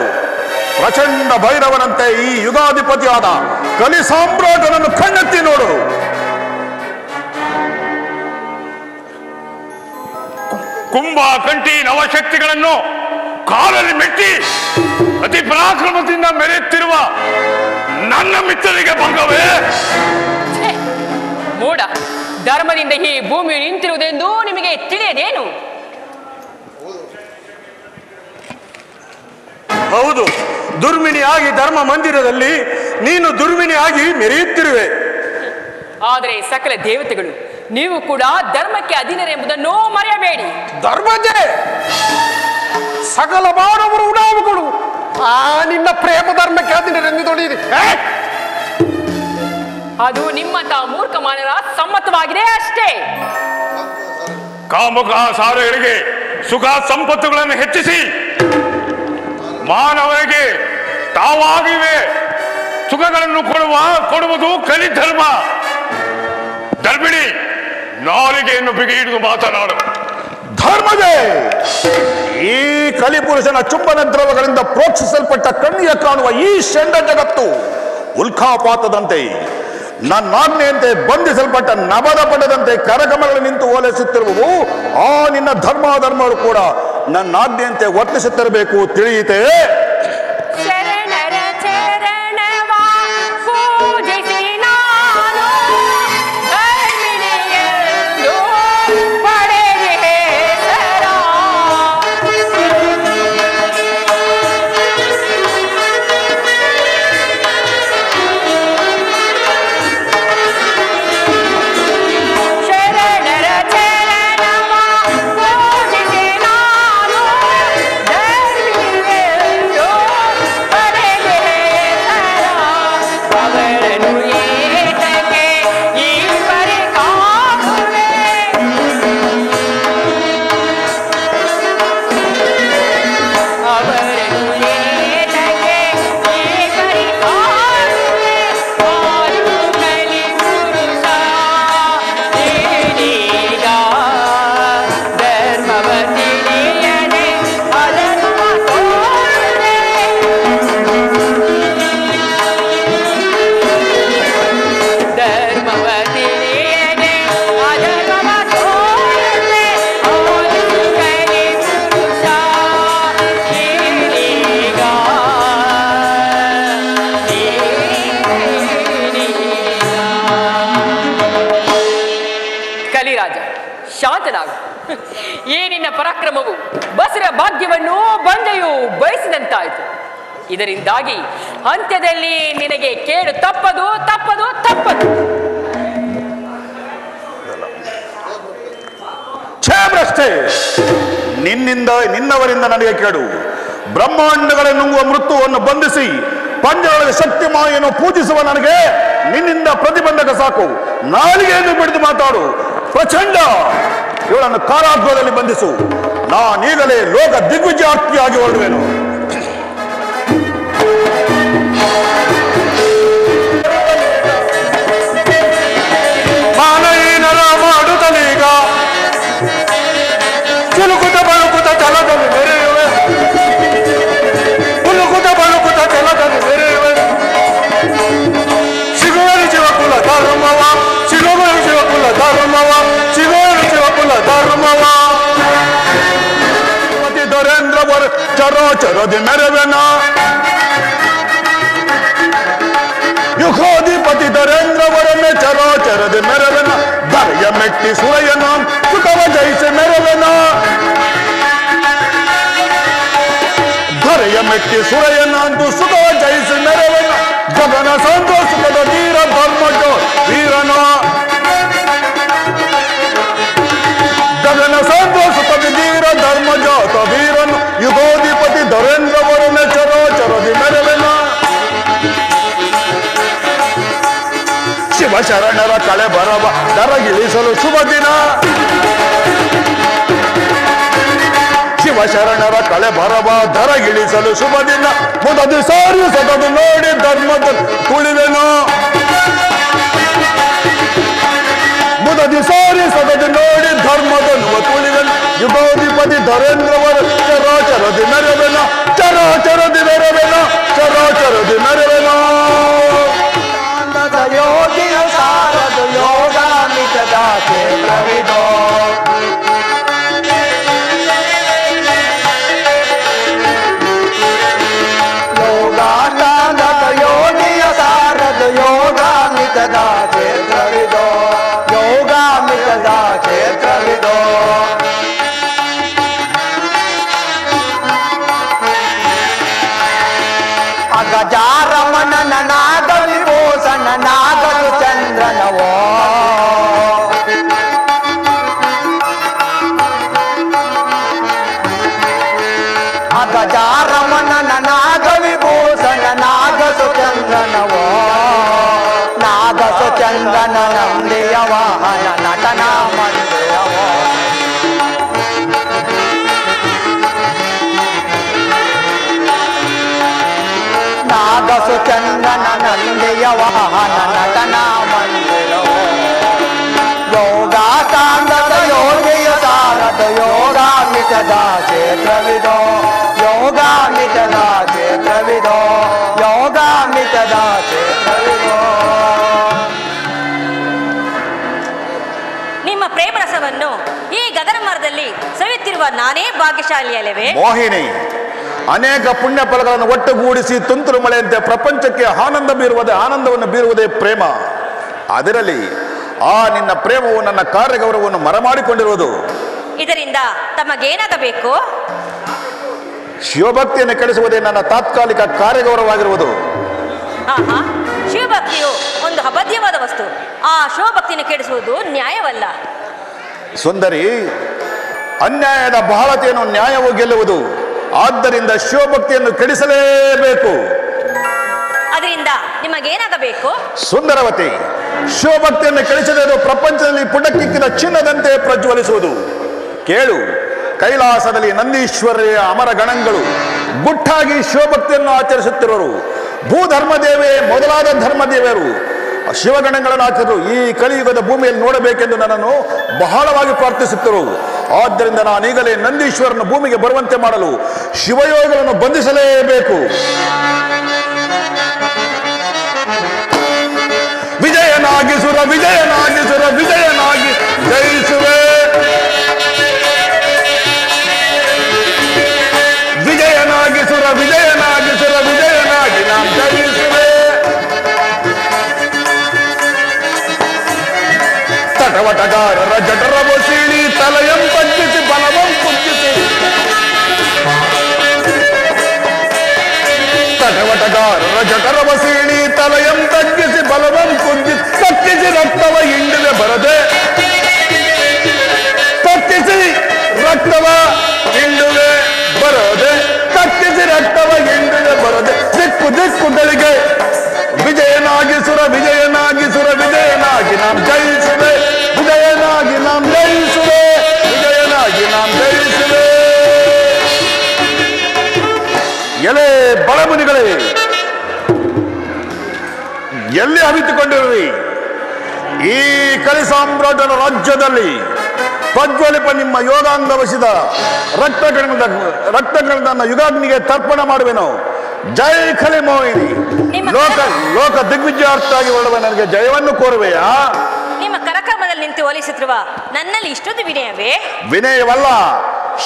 ಪ್ರಚಂಡ ಭೈರವನಂತೆ ಈ ಯುಗಾಧಿಪತಿಯಾದ ಕಲಿ ಸಾಮ್ರಾಟನನ್ನು ಕಣ್ಣೆತ್ತಿ ನೋಡು. ಕುಂಭ ಕಂಠಿ ನವಶಕ್ತಿಗಳನ್ನು ಕಾಲಲ್ಲಿ ಮೆಟ್ಟಿ ಅತಿ ಪರಾಕ್ರಮದಿಂದ ಮೆರೆಯುತ್ತಿರುವ ನನ್ನ ಮಿತ್ರರಿಗೆ ಭಂಗವೇ? ಛೆ, ಮೂಢ, ಧರ್ಮದಿಂದ ಈ ಭೂಮಿ ನಿಂತಿರುವುದೆಂದು ನಿಮಗೆ ತಿಳಿಯದೇನು? ಹೌದು, ದುರ್ಮಿಣಿಯಾಗಿ ಧರ್ಮ ಮಂದಿರದಲ್ಲಿ ನೀನು ದುರ್ಮಿಣಿಯಾಗಿ ಮೆರೆಯುತ್ತಿರುವೆ. ಆದರೆ ಸಕಲ ದೇವತೆಗಳು ನೀವು ಕೂಡ ಧರ್ಮಕ್ಕೆ ಅಧೀನರೆಂಬುದನ್ನು ಮರೆಯಬೇಡಿ. ಧರ್ಮಜೆ, ಸಕಲ ಮಾನವರು ಉಡಾವುಗಳು ಆ ನಿನ್ನ ಪ್ರೇಮ ಧರ್ಮಕ್ಕೆ ಅಧೀನರೆಂದು ತೊಳೆಯಿರಿ. ಅದು ನಿಮ್ಮಂತಹ ಮೂರ್ಖ ಮಾನವರ ಸಮ್ಮತವಾಗಿದೆ ಅಷ್ಟೇ. ಕಾಮುಕ ಸಾರಗಳಿಗೆ ಸುಖ ಸಂಪತ್ತುಗಳನ್ನು ಹೆಚ್ಚಿಸಿ ಮಾನವರಿಗೆ ತಾವಾಗಿವೆ ಸುಖಗಳನ್ನು ಕೊಡುವುದು ಕಲಿಧರ್ಮ. ಧರ್ಮಿಣಿ, ನಾಲಿಗೆಯನ್ನು ಬಿಗಿ ಹಿಡಿದು ಮಾತನಾಡು. ಧರ್ಮಜೇ, ಈ ಕಲಿಪುರುಷನ ಚುಂಬನ ದ್ರವಗಳಿಂದ ಪ್ರೋಕ್ಷಿಸಲ್ಪಟ್ಟ ಕಣ್ಣಿಗೆ ಕಾಣುವ ಈ ಷಂಡ ಜಗತ್ತು ಉಲ್ಕಾಪಾತದಂತೆ ನನ್ನಾಜ್ಞೆಯಂತೆ ಬಂಧಿಸಲ್ಪಟ್ಟ ನಭದ ಪಡೆದಂತೆ ಕರಕಮಗಳು ನಿಂತು ಓಲೈಸುತ್ತಿರುವುದು. ಆ ನಿನ್ನ ಧರ್ಮಗಳು ಕೂಡ ನನ್ನಾಜ್ಞೆಯಂತೆ ವರ್ತಿಸುತ್ತಿರಬೇಕು, ತಿಳಿಯಿತೆ? ಶರಣರ ಚರಣವ ಪೂಜಿಸಿ ನಾನು ಧರ್ಮಿಣಿಯೆಂದು ಪಡೆದೆ ಹೆಸರ. ಶರಣರ ಚರಣವ ಪೂಜಿಸಿ ನಾನು ಧರ್ಮಿಣಿಯೆಂದು ಪಡೆದೆ ಹೆಸರ. ಅವರನ್ನು ಏತಕ್ಕೆ ಈ ಪರಿ ಕಾಣುವೆ? ಅವರನ್ನು ಏತಕ್ಕೆ ಈ ಪರಿ ಕಾಣುವೆ? ಆರು ಕಲಿ ಪುರುಷ ನೀನೀಗ ಧರ್ಮವ ತಿಳಿಯದೆ ಅದನ್ನು ತೋರುವೆ. ಧರ್ಮವ ತಿಳಿಯದೆ ಅಧರ್ಮವ ತೋರುವೆ. ಆರು ಕಲಿ ಪುರುಷ ನೀನೀಗ ಕಲಿರಾಜ, ಶಾಂತನಾಗು. ಈ ನಿನ್ನ ಪರಾಕ್ರಮವು ಬಸರ ಭಾಗ್ಯವನ್ನು ಬಂದೆಯು ಬಯಸಿದಂತಾಯಿತು. ಇದರಿಂದಾಗಿ ಅಂತ್ಯದಲ್ಲಿ ನಿನಗೆ ಕೇಡು ತಪ್ಪದು ತಪ್ಪದು ತಪ್ಪದು. ಛೇಬ್ರಷ್ಟೇ, ನಿನ್ನವರಿಂದ ನನಗೆ ಕೇಡು. ಬ್ರಹ್ಮಾಂಡಗಳ ನುಂಗುವ ಮೃತ್ಯುವನ್ನು ಬಂಧಿಸಿ ಪಂಜಗಳ ಶಕ್ತಿ ಮಾಯನ್ನು ಪೂಜಿಸುವ ನನಗೆ ನಿನ್ನಿಂದ ಪ್ರತಿಬಂಧಕ ಸಾಕು. ನಾಲಿಗೆಯನ್ನು ಬಿಡಿದು ಮಾತಾಡು. ಪ್ರಚಂಡ, ಇವಳನ್ನು ಕಾರಾಗೃಹದಲ್ಲಿ ಬಂಧಿಸು. ನಾನೀಗಲೇ ಲೋಕ ದಿಗ್ವಿಜಯಾಗಿ ಹೊರಡುವೆನು. ಮಾನವೀನರ ಮಾಡುತ್ತಲೀಗ ಚಿಲುಕುತ ಬಳುಕುತ ಛಲದಲ್ಲಿ ಮೆರೆಯುವೆ. ಉಲುಕುತ ಬಳುಕುತ ಛಲದಲ್ಲಿ ಮೆರೆಯುವೆ. ಸಿಗುವನು ಶಿವಕುಲ ಧರ್ಮವ, ಸಿಗುವನು ಶಿವಕುಲ ಧರ್ಮವ, ಸಿಗುವನು ಶಿವಕುಲ ಧರ್ಮ ಚರದಿ ಮೆರವೆನ ಯುಗಾಧಿಪತಿ ಧರೇಂದ್ರವರನ್ನೇ ಚರಾಚರದಿ ಮೆರವೆನ ಧರೆಯ ಮೆಟ್ಟಿ ಸುರಯನ ಸುಖವ ಜಯಿಸಿ ಮೆರವೆನ ಧರೆಯ ಮೆಟ್ಟಿ ಸುರಯನ ಅಂತು ಸುಖವ ಜಯಿಸಿ ಮೆರವೆನ ಗಗನ ಸಂತೋಷದ ಧೀರ ಧರ್ಮಜ ವೀರನ ಗಗನ ಸಂತೋಷದ ಧೀರ ಧರ್ಮಜಾತ ವೀರನು ಯುಗೋಧಿಪತಿ ಧರೇಂದ್ರವರನ್ನೇ ಚರಾಚರದಿ ಮೆರವೆನ ಶಿವಶರಣರ ಕಳೆ ಬರವ ದರಗಿಳಿಸಲು ಶುಭ ದಿನ ಶಿವಶರಣರ ಕಳೆ ಬರವ ದರಗಿಳಿಸಲು ಶುಭ ದಿನ ಮುದದು ಸಾರಿ ಸದದು ನೋಡಿ ಧರ್ಮದ ತುಳಿವೆನು ಮುದದಿ ಸಾರಿ ಸದದು ನೋಡಿ ಧರ್ಮದನ್ನುವ ತುಳಿವೆನು ಯುಗಾಧಿಪತಿ ಧರೇಂದ್ರವರ ಚರಾಚರದಿ ಮೆರವೆನ ಚರಾಚರದಿ ಮೆರವೆನ ಚರಾಚರದಿ ಮೆರವೆನ ಯೋಗಿಯ ಸಾರದ ಯೋಗಾಮಿತದ ಕ್ಷೇತ್ರವಿದೋ ಯೋಗಾಂತದ ಯೋಗಿಯ ಸಾರದ ಯೋಗಾಮಿತದ ಕ್ಷೇತ್ರವಿದೋ ಯೋಗಾಮಿತದ ಕ್ಷೇತ್ರವಿದೋ ಅಗಜಾರಮಣನ ನಾಗ ವಿಭೂಷಣ ನಾಗದು ಚಂದ್ರನವೋ ಅಗಜಾರಮಣನ ನಾಗ ವಿಭೂಷಣ ನಾಗಸು ಚಂದ್ರನವೋ ನಾಗಸು ಚಂದ್ರನ ನಂದಿಯ ವಾಹನ ನಟನ ಮಂದಿರವೋ ನಾಗಸು ಚಂದನ ನಂದಿಯ ವಾಹನ ನಟನ ಮಂದಿರವೋ ಯೋಗಾಕಾಂಡದ ಯೋಗಿಯ ಸಾರದ ಯೋಗಾಮಿತದ ಕ್ಷೇತ್ರವಿದೋ ಯೋಗಾಮಿತದ ಕ್ಷೇತ್ರವಿದೋ ಯೋಗಾಮಿತದ ಕ್ಷೇತ್ರವಿದೋ ನಿಮ್ಮ ಪ್ರೇಮರಸವನ್ನು ಈ ಗಗನ ಮರದಲ್ಲಿ ಸವಿಯುತ್ತಿರುವ ನಾನೇ ಭಾಗ್ಯಶಾಲಿಯಲ್ಲವೇ? ಮೋಹಿನಿ, ಅನೇಕ ಪುಣ್ಯ ಫಲಗಳನ್ನು ಒಟ್ಟುಗೂಡಿಸಿ ತುಂತುರು ಮಳೆಯಂತೆ ಪ್ರಪಂಚಕ್ಕೆ ಆನಂದವನ್ನು ಬೀರುವುದೇ ಪ್ರೇಮ. ಅದರಲ್ಲಿ ಆ ನಿನ್ನ ಪ್ರೇಮವು ನನ್ನ ಕಾರ್ಯಗೌರವವನ್ನು ಮರಮಾಡಿಕೊಂಡಿರುವುದು. ಇದರಿಂದ ತಮಗೇನಾಗಬೇಕು? ಶಿವಭಕ್ತಿಯನ್ನು ಕೆಡಿಸುವುದೇ ನನ್ನ ತಾತ್ಕಾಲಿಕ ಕಾರ್ಯಗೌರವವಾಗಿರುವುದು. ಆಹಾ, ಶಿವಭಕ್ತಿಯು ಒಂದು ಅಬದ್ಧವಾದ ವಸ್ತು. ಆ ಶಿವಭಕ್ತಿಯನ್ನು ಕೆಡಿಸುವುದು ನ್ಯಾಯವಲ್ಲ. ಸುಂದರಿ, ಅನ್ಯಾಯದ ಬಹಳತೆಯನ್ನು ನ್ಯಾಯವು ಗೆಲ್ಲುವುದು. ಆದ್ದರಿಂದ ಶಿವಭಕ್ತಿಯನ್ನು ಕೆಡಿಸಲೇಬೇಕು. ಅದರಿಂದ ನಿಮಗೇನಾಗಬೇಕು? ಸುಂದರವತಿ, ಶಿವಭಕ್ತಿಯನ್ನು ಕೆಡಿಸದೆ ಪ್ರಪಂಚದಲ್ಲಿ ಪುಟಕ್ಕಿಕ್ಕಿದ ಚಿನ್ನದಂತೆ ಪ್ರಜ್ವಲಿಸುವುದು. ಕೇಳು, ಕೈಲಾಸದಲ್ಲಿ ನಂದೀಶ್ವರಿಯ ಅಮರ ಗಣಗಳು ಗುಟ್ಟಾಗಿ ಶಿವಭಕ್ತಿಯನ್ನು ಆಚರಿಸುತ್ತಿರುವರು. ಭೂಧರ್ಮದೇವೇ ಮೊದಲಾದ ಧರ್ಮದೇವರು ಶಿವಗಣಗಳನ್ನು ಆಚರಿಸಲು ಈ ಕಲಿಯುಗದ ಭೂಮಿಯಲ್ಲಿ ನೋಡಬೇಕೆಂದು ನನ್ನನ್ನು ಬಹಳವಾಗಿ ಪ್ರಾರ್ಥಿಸುತ್ತಿರು. ಆದ್ದರಿಂದ ನಾನೀಗಲೇ ನಂದೀಶ್ವರನ ಭೂಮಿಗೆ ಬರುವಂತೆ ಮಾಡಲು ಶಿವಯೋಗಗಳನ್ನು ಬಂಧಿಸಲೇಬೇಕು. ವಿಜಯನಾಗಿ ಸುರ ವಿಜಯನಾಗಿ ಸುರ ವಿಜಯನಾಗಿ ಜಯಿಸುವೆ. ವಿಜಯನಾಗಿ ಸುರ ವಿಜಯನಾಗಿ ಸುರ ವಿಜಯನಾಗಿ ನಾನು ಜಯಿಸುವೆ. ತಟವಟಗಾರರ ಜಠರವ ಸೀಳಿ ತಲೆಯಂ ತಗ್ಗಿಸಿ ಬಲವಂ ಕುಗ್ಗಿಸಿ ತಟವಟಗಾರರ ಜಠರವ ಸೀಳಿ ತಲೆಯಂ ತಗ್ಗಿಸಿ ಬಲವಂ ಕುಗ್ಗಿಸಿ ತಕ್ಕಿಸಿ ರಕ್ತವ ಹಿಂಡಿದೆ ಬರದೆ ತಕ್ಕಿಸಿ ರಕ್ತವ ಹಿಂಡುವೆ ಬರದೆ ತಕ್ಕಿಸಿ ರಕ್ತವ ಹಿಂಡಿದೆ ಬರದೆ ದಿಕ್ಕು ದಿಕ್ಕುಗಳಿಗೆ ವಿಜಯನಾಗಿ ಸುರ ವಿಜಯನಾಗಿ ಸುರ ವಿಜಯನಾಗಿ நாம் ಜಯಿಸುವೆ. ವಿಜಯನಾಗಿ நாம் ಜಯಿಸುವೆ. ವಿಜಯನಾಗಿ நாம் ಜಯಿಸುವೆ. ಎಲೆ ಬಳಮುನಿಗಳೇ, ಎಲ್ಲಿ ಅವಿತುಕೊಂಡಿರುವಿ? ಈ ಕಲಿ ಸಾಮ್ರಾಟನ ರಾಜ್ಯದಲ್ಲಿ ಪ್ರಜ್ವಲಿಪ ನಿಮ್ಮ ಯೋಗಾಂಗ ವಶಿದ ರಕ್ತಗಣದ ಯುಗಾಗ್ನಿಗೆ ತರ್ಪಣ ಮಾಡುವೆನು. ಜೈ ಖಲಿ ಮೋಹಿನಿ. ಲೋಕ ದಿಗ್ವಿಜಯಾರ್ಥವಾಗಿ ಹೊರಡುವ ನನಗೆ ಜಯವನ್ನು ಕೋರುವೆಯಾ? ನಿಮ್ಮ ಕರಕರ್ಮದಲ್ಲಿ ನಿಂತು ಒಲಿಸುತ್ತಿರುವ ನನ್ನಲ್ಲಿ ಇಷ್ಟೊಂದು ವಿನಯವೇ? ವಿನಯವಲ್ಲ,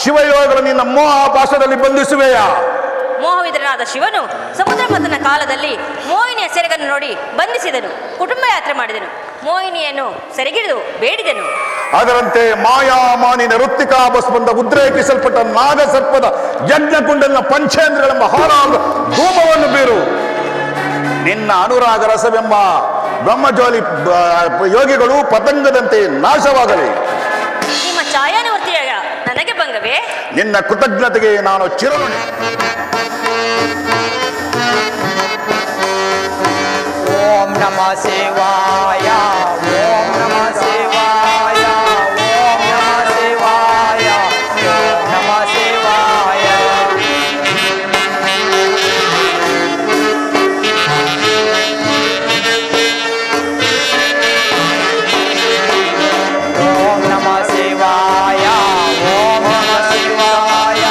ಶಿವಯೋಗಗಳು ನಿನ್ನ ಮೋಹ ಪಾಶದಲ್ಲಿ ಬಂಧಿಸುವೆಯಾ? ಮೋಹವಿದ್ರನಾದ ಶಿವನು ಸಮುದ್ರ ಮಥನ ಕಾಲದಲ್ಲಿ ಮೋಹಿನಿಯ ಸೆರಗನ್ನು ನೋಡಿ ಬಂಧಿಸಿದನು. ಕುಟುಂಬ ಯಾತ್ರೆ ಮಾಡಿದನು. ಮೋಹಿನಿಯನ್ನು ಸೆರೆಗಿಡಿದು ಬೇಡಿದನು. ಅದರಂತೆ ಮಾಯಾಮಾನಿನ ಋತ್ತಿಕಾ ಭಸ್ಮಂದ ಉದ್ರೇಕಿಸಲ್ಪಟ್ಟ ನಾಗಸರ್ಪದ ಯಜ್ಞಕುಂಡಲಿನ ಪಂಚೇಂದ್ರಗಳೆಂಬ ಹಾರಾದ ಧೂಮವನ್ನು ಬೀರು. ನಿನ್ನ ಅನುರಾಗ ರಸವೆಂಬ ಬ್ರಹ್ಮಜ್ವಾಲಿ ಯೋಗಿಗಳು ಪತಂಗದಂತೆ ನಾಶವಾಗಲಿ. ನಿಮ್ಮ ಛಾಯಾನುವರ್ತಿಯಾಗ ನನಗೆ ಭಂಗವೇ? ನಿನ್ನ ಕೃತಜ್ಞತೆಗೆ ನಾನು ಚಿರಋಣಿ. ಓಂ ನಮಃ ಶಿವಾಯ, ಓಂ ನಮಃ ಶಿವಾಯ, ಓಂ ನಮಃ ಶಿವಾಯ, ಓಂ ನಮಃ ಶಿವಾಯ. ಓಂ ನಮಃ ಶಿವಾಯ, ಓಂ ನಮಃ ಶಿವಾಯ,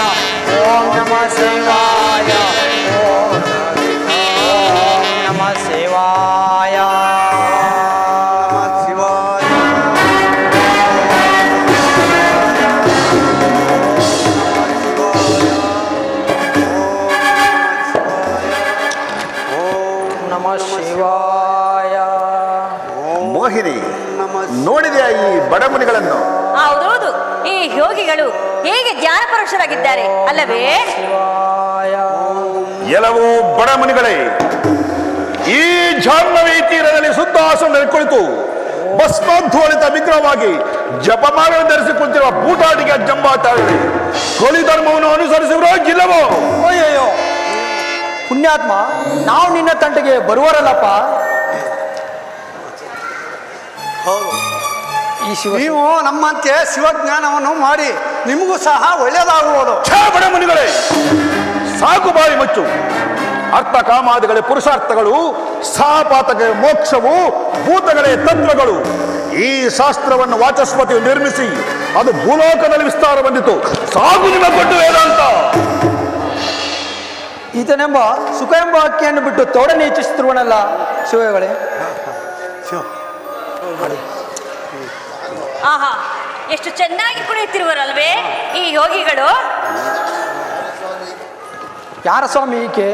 ಓಂ ನಮಃ ಶಿವಾಯ, ಓಂ ನಮಃ ಶಿವಾಯ. ನಮಃ ಶಿವಾಯ. ಮೋಹಿನಿ, ನೋಡಿದೆಯಾ ಈ ಬಡಮುನಿಗಳನ್ನು? ಹೌದೌದು, ಈ ಯೋಗಿಗಳು ಹೇಗೆ ಜ್ಞಾನಪರುಷರಾಗಿದ್ದಾರೆ ಅಲ್ಲವೇ? ಎಲ್ಲವೂ ಬಡಮುನಿಗಳೇ. ಈ ಜಾಹ್ನವಿ ತೀರದಲ್ಲಿ ಸುದ್ದಾಸನದಲ್ಲಿ ಕುಳಿತು ಭಸ್ಮೋದ್ಧೋಳಿತ ವಿಗ್ರಹವಾಗಿ ಜಪಮಾಲ ಧರಿಸಿಕೊಂಡಿರುವ ಬೂಟಾಟಿಗೆ ಜಂಬಾಚಾರ್ಯರೇ, ಕೊಲಿ ಧರ್ಮವನ್ನು ಅನುಸರಿಸುವರೋ ಇಲ್ಲವೋ? ಅಯ್ಯಯ್ಯೋ ಪುಣ್ಯಾತ್ಮ, ನಾವು ನಿನ್ನ ತಂಟೆಗೆ ಬರುವರಲ್ಲಪ್ಪ. ಈ ಶಿವ ನೀವು ನಮ್ಮಂತೆ ಶಿವಜ್ಞಾನವನ್ನು ಮಾಡಿ ನಿಮಗೂ ಸಹ ಒಳ್ಳೆಯದಾಗುವುದು. ಛೇ ಬಡಮುನಿಗಳೇ, ಸಾಕು ಬಾಯಿ ಮುಚ್ಚು. ಅರ್ಥ ಕಾಮಾದಿಗಳೇ ಪುರುಷಾರ್ಥಗಳು, ಸಹಪಾತಗಳೇ ಮೋಕ್ಷವು, ಭೂತಗಳೇ ತತ್ವಗಳು. ಈ ಶಾಸ್ತ್ರವನ್ನು ವಾಚಸ್ಪತಿಯು ನಿರ್ಮಿಸಿ ಅದು ಭೂಲೋಕದಲ್ಲಿ ವಿಸ್ತಾರ ಬಂದಿತು. ಸಾಕು ನಿಮ್ಮ ಕೊಟ್ಟು ವೇದಾಂತ. ಈತನೆಂಬ ಸುಖ ಎಂಬ ಹಕ್ಕಿಯನ್ನು ಬಿಟ್ಟು ತೋಡನೆ ಇಚ್ಛಿಸುತ್ತಿರುವನಲ್ಲ ಶಿವಗಳೇ. ಆಹಾ, ಎಷ್ಟು ಚೆನ್ನಾಗಿ ಕುಣಿಯುತ್ತಿರುವರಲ್ವೇ ಈ ಯೋಗಿಗಳು? ಯಾರ ಸ್ವಾಮಿ ಈಕೆ?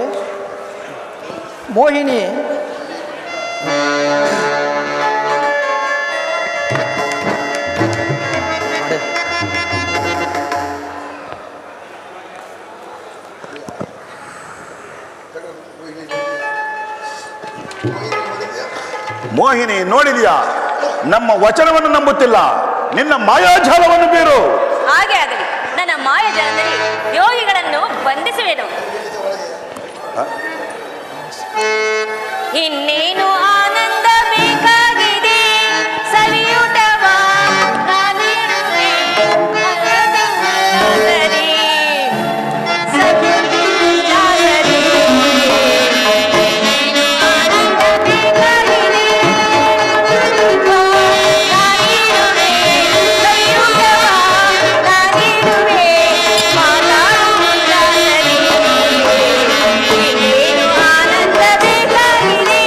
ಮೋಹಿನಿ. ಮೋಹಿನಿ, ನೋಡಿದ್ಯಾ? ನಮ್ಮ ವಚನವನ್ನು ನಂಬುತ್ತಿಲ್ಲ. ನಿನ್ನ ಮಾಯಾಜಾಲವನ್ನು ಬೀರು. ಹಾಗೆ ಆಗಲಿ. ನನ್ನ ಮಾಯಜಾಲದಲ್ಲಿ ಯೋಗಿಗಳನ್ನು ಬಂಧಿಸುವೆನು. ಇನ್ನೇನು ಆನಂದ ಬೇಕಾಗಿದೆ, ಸವಿಯೂಟವ ನಾನಿರುವೆ ಅರದರಿ, ಸವಿಯೂಟರಿ. ಇನ್ನೇನು ಆನಂದ ಬೇಕಾಗಿದೆ, ನಾನಿರುವೆ ಸವಿಯೂಟವ ನಾನಿರುವೆ ಮಾತಾಡುವುದಾದರೆ. ಇನ್ನೇನು ಆನಂದ ಬೇಕಾಗಿದೆ.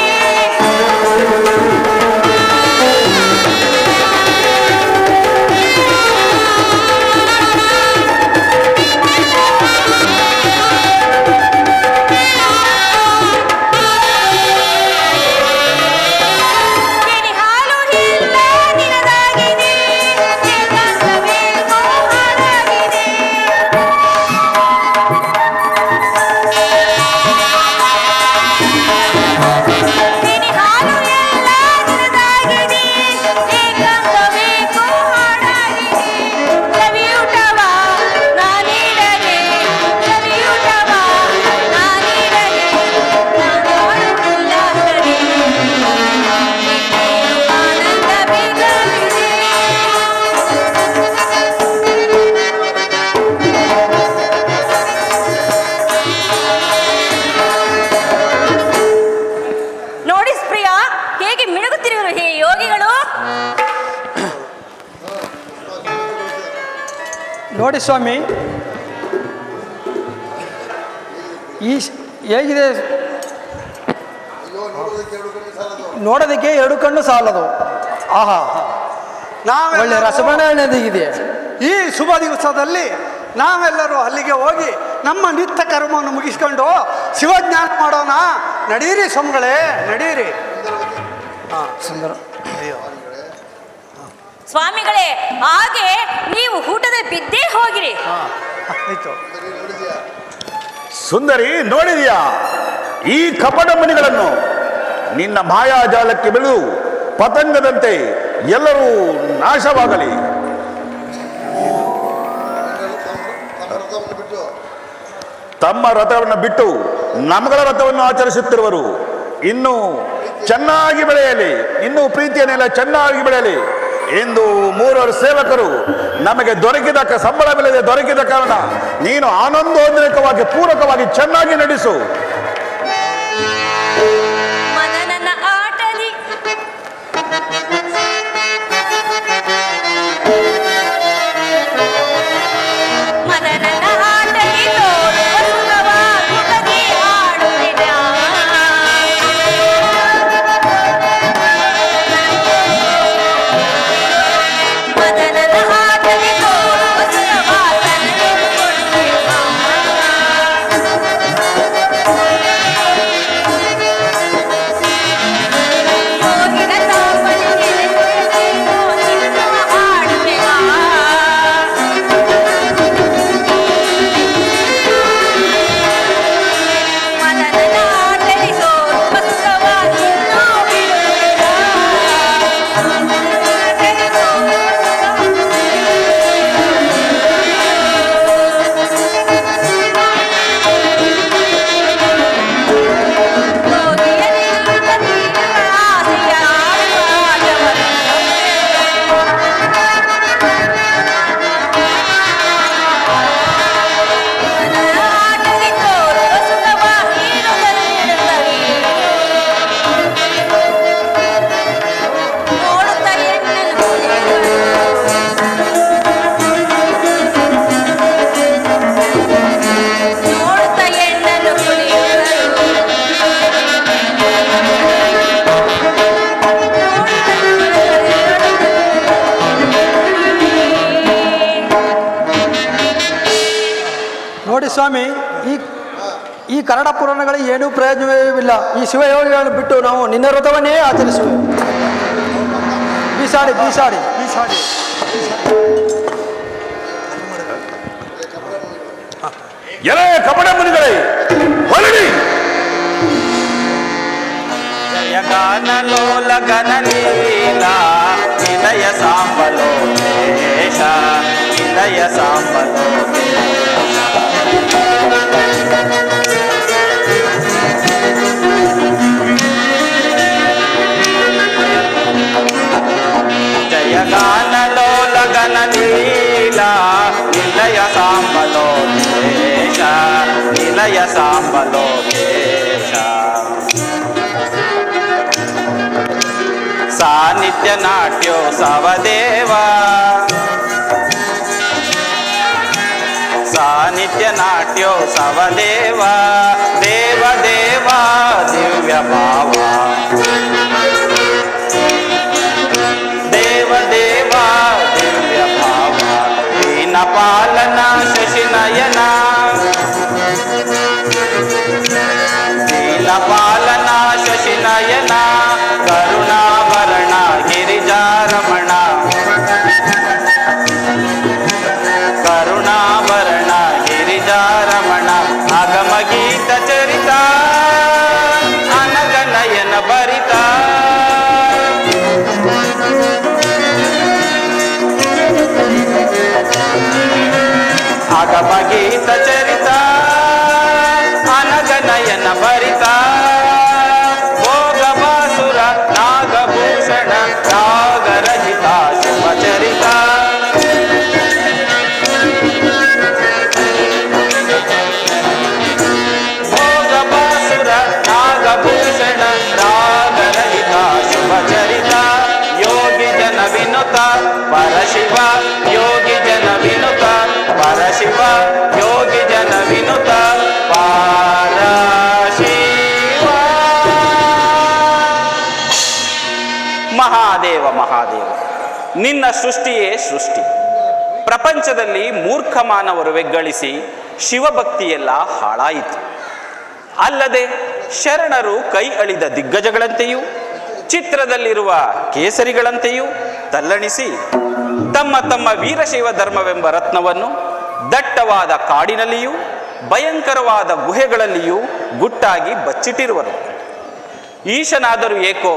ಕೆನೆ ಹಾಲು ಇಲ್ಲ ನಿನದಾಗಿದೆ, ಏಕಾಂತವೇನೋ ಹಾಳಾಗಿದೆ. ಕೆನೆ ಹಾಲು ಎಲ್ಲ ನಿನದಾಗಿದೆ, ಏಕಾಂತವೇನೋ ಹಾಳಾಗಿದೆ. ಸವಿಯೂಟವ ನಾನಿಡಲೆ, ಸವಿಯೂಟವ ನಾನಿಡಲೆ ನಾನಾಡುವುದಾದರೆ. ಆನಂದ ಬೇಕಾಗಿದೆ. ನೋಡಿ ಪ್ರಿಯ, ಹೇಗೆ ಮಿಣುಗುತ್ತಿರುವರು ಈ ಯೋಗಿಗಳು. ನೋಡಿ ಸ್ವಾಮಿ, ಈ ಹೇಗಿದೆ ನೋಡೋದಕ್ಕೆ ಎರಡು ಕಣ್ಣು ಸಾಲದು. ಆಹಾ, ಒಳ್ಳೆ ರಸಬಣ್ಣದಿದೆ. ಈ ಶುಭ ದಿವಸದಲ್ಲಿ ನಾವೆಲ್ಲರೂ ಅಲ್ಲಿಗೆ ಹೋಗಿ ನಮ್ಮ ನಿತ್ಯ ಕರ್ಮವನ್ನು ಮುಗಿಸ್ಕೊಂಡು ಶಿವಜ್ಞಾನ ಮಾಡೋಣ. ನಡೀರಿ ಸ್ವಾಮಿಗಳೇ, ನಡೀರಿ. ಸುಂದರ, ಅಯ್ಯೋ ಸ್ವಾಮಿಗಳೇ, ಹಾಗೆ ನೀವು ಊಟದಲ್ಲಿ ಬಿದ್ದೇ ಹೋಗಿರಿ. ಆಯ್ತು. ಸುಂದರಿ, ನೋಡಿದೆಯಾ ಈ ಕಪಟ ಮಣಿಗಳನ್ನು? ನಿನ್ನ ಮಾಯಾಜಾಲಕ್ಕೆ ಬೆಳೆದು ಪತಂಗದಂತೆ ಎಲ್ಲರೂ ನಾಶವಾಗಲಿ. ತಮ್ಮ ರಥವನ್ನು ಬಿಟ್ಟು ನಮಗಳ ರಥವನ್ನು ಆಚರಿಸುತ್ತಿರುವರು. ಇನ್ನು ಚೆನ್ನಾಗಿ ಬೆಳೆಯಲಿ, ಇನ್ನೂ ಪ್ರೀತಿಯನ್ನೆಲ್ಲ ಚೆನ್ನಾಗಿ ಬೆಳೆಯಲಿ ಎಂದು ಮೂವರು ಸೇವಕರು ನಮಗೆ ದೊರಕಿದ ಸಂಬಳವಿಲ್ಲದೆ ದೊರಕಿದ ಕಾರಣ ನೀನು ಆನಂದೋದ್ರೇಕವಾಗಿ ಪೂರಕವಾಗಿ ಚೆನ್ನಾಗಿ ನಡೆಸು. ಮನನನ ಆಟಲಿ ಮನನನ ಆಟಲಿ ತೋರುವ ಸುಖವಾಗಿ ಬಗೆ ಆಡುವೆನ. ಮನನನ ಆಟಲಿ ತೋರುವ ಸುಖವಾಗಿ ಹೋಗಿನ ತಾಪಲಿಗೆ ಆಡುವೆನ. ಮನನನ ಆಟಲಿ ತೋರುವ ಸುಖವಾಗಿ ಬಿಡುವೆನ. ನೋಡಿ ಸ್ವಾಮಿ, ಈ ಕನ್ನಡ ಪುರಾಣಗಳಿಗೆ ಏನೂ ಪ್ರಯೋಜನವಿಲ್ಲ. ಈ ಶಿವಯೋಗಿಗಳನ್ನು ಬಿಟ್ಟು ನಾವು ನಿನ್ನ ವ್ರತವನ್ನೇ ಆಚರಿಸುವೆ. ಬೀಸಾಡಿ ಬೀಸಾಡಿ ಬೀಸಾಡಿ. ಎಲೆ ಕಪಟ ಮುನಿಗಳೇ, ಹೊರಡಿ. ಜಯಗಾನಲೋಲ ಗಣನೀಲ ನಿಲಯ ಸಾಂಬಲೋ ದೇಶ, ನಿಲಯ ಸಾಂಬಲೋ ಜಯಗಾನಲೋಲ ಗಣನೀಲ ನಿಲಯ ಸಾಂಬಲೋ ದೇಶ, ನಿಲಯ ಸಾಂಬಲೋ ದೇಶ. ಸಾನ್ನಿಧ್ಯ ನಾಟ್ಯೋತ್ಸವದೇವ, ಸಾನ್ನಿಧ್ಯ ನಾಟ್ಯೋತ್ಸವದೇವ, ದೇವ ದೇವ ದಿವ್ಯ ಭಾವ, ದೇವ ದೇವ ದಿವ್ಯ ಭಾವ. ದೀನ ಪಾಲನ ಶಶಿನಯನ, ದೀನ ಪಾಲನ ಶಶಿನಯನ, ಕರುಣಾಭರಣ ಗಿರಿಜಾರಮಣ, ಕರುಣಾಭರಣ ಗಿರಿಜಾರಮಣ. ಆಗಮ ಗೀತ ಚರಿತ ಅನಗನಯನ ಭರಿತ, ಆಗಮ ಗೀತ ಚರಿತ ಅನಗನಯನ ಭರಿತ. ಭೋಗವಾಸುರ ನಾಗಭೂಷಣ ನಾಗರಹಿತ ಶುಭಚರಿತ, ಭೋಗವಾಸುರ ನಾಗಭೂಷಣ ನಾಗರಹಿತ ಶುಭಚರಿತ. ಯೋಗಿ ಜನ ವಿನುತ ಪರಶಿವ, ಯೋಗಿ ಜನ ವಿನುತ ಪರಶಿವ, ಯೋಗಿ ಜನ ವಿನುತ ಪರಶಿವ. ಮಹಾದೇವ ಮಹಾದೇವ, ನಿನ್ನ ಸೃಷ್ಟಿಯೇ ಸೃಷ್ಟಿ. ಪ್ರಪಂಚದಲ್ಲಿ ಮೂರ್ಖ ಮಾನವರು ಬೆಗ್ಗಳಿಸಿ ಶಿವಭಕ್ತಿಯೆಲ್ಲ ಹಾಳಾಯಿತು. ಅಲ್ಲದೆ ಶರಣರು ಕೈ ಅಳಿದ ದಿಗ್ಗಜಗಳಂತೆಯೂ ಚಿತ್ರದಲ್ಲಿರುವ ಕೇಸರಿಗಳಂತೆಯೂ ತಲ್ಲಣಿಸಿ ತಮ್ಮ ತಮ್ಮ ವೀರಶೈವ ಧರ್ಮವೆಂಬ ರತ್ನವನ್ನು ದಟ್ಟವಾದ ಕಾಡಿನಲ್ಲಿಯೂ ಭಯಂಕರವಾದ ಗುಹೆಗಳಲ್ಲಿಯೂ ಗುಟ್ಟಾಗಿ ಬಚ್ಚಿಟ್ಟಿರುವರು. ಈಶನಾದರೂ ಏಕೋ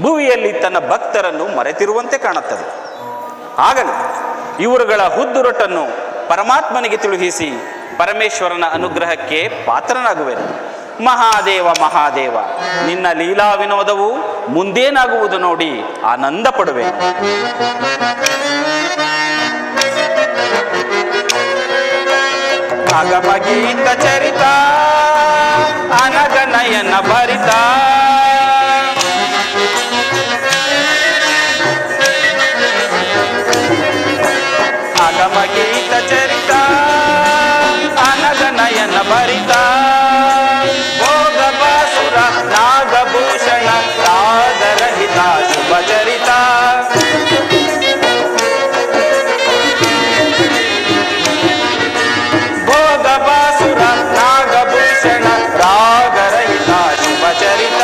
ಭುವಿಯಲ್ಲಿ ತನ್ನ ಭಕ್ತರನ್ನು ಮರೆತಿರುವಂತೆ ಕಾಣುತ್ತದೆ. ಆಗಲಿ ಇವರುಗಳ ಹುದ್ದುರೊಟ್ಟನ್ನು ಪರಮಾತ್ಮನಿಗೆ ತಿಳಿಸಿ ಪರಮೇಶ್ವರನ ಅನುಗ್ರಹಕ್ಕೆ ಪಾತ್ರನಾಗುವೆನು. ಮಹಾದೇವ ಮಹಾದೇವ, ನಿನ್ನ ಲೀಲಾ ವಿನೋದವು ಮುಂದೇನಾಗುವುದು ನೋಡಿ ಆನಂದ ಪಡುವೆನು. ಅಗಮಗೀತ ಚರಿತ ಅನಗನಯನ ಭರಿತ ಅಗಮಗೀತ ಚರಿತ ಅನಗನಯನ ಭರಿತ ಭೋಗಬಾಸುರ ನಾಗಭೂಷಣ ರಾಗರಹಿತ ಶುಭಚರಿತ ಭೋಗಬಾಸುರ ನಾಗಭೂಷಣ ರಾಗರಹಿತ ಶುಭಚರಿತ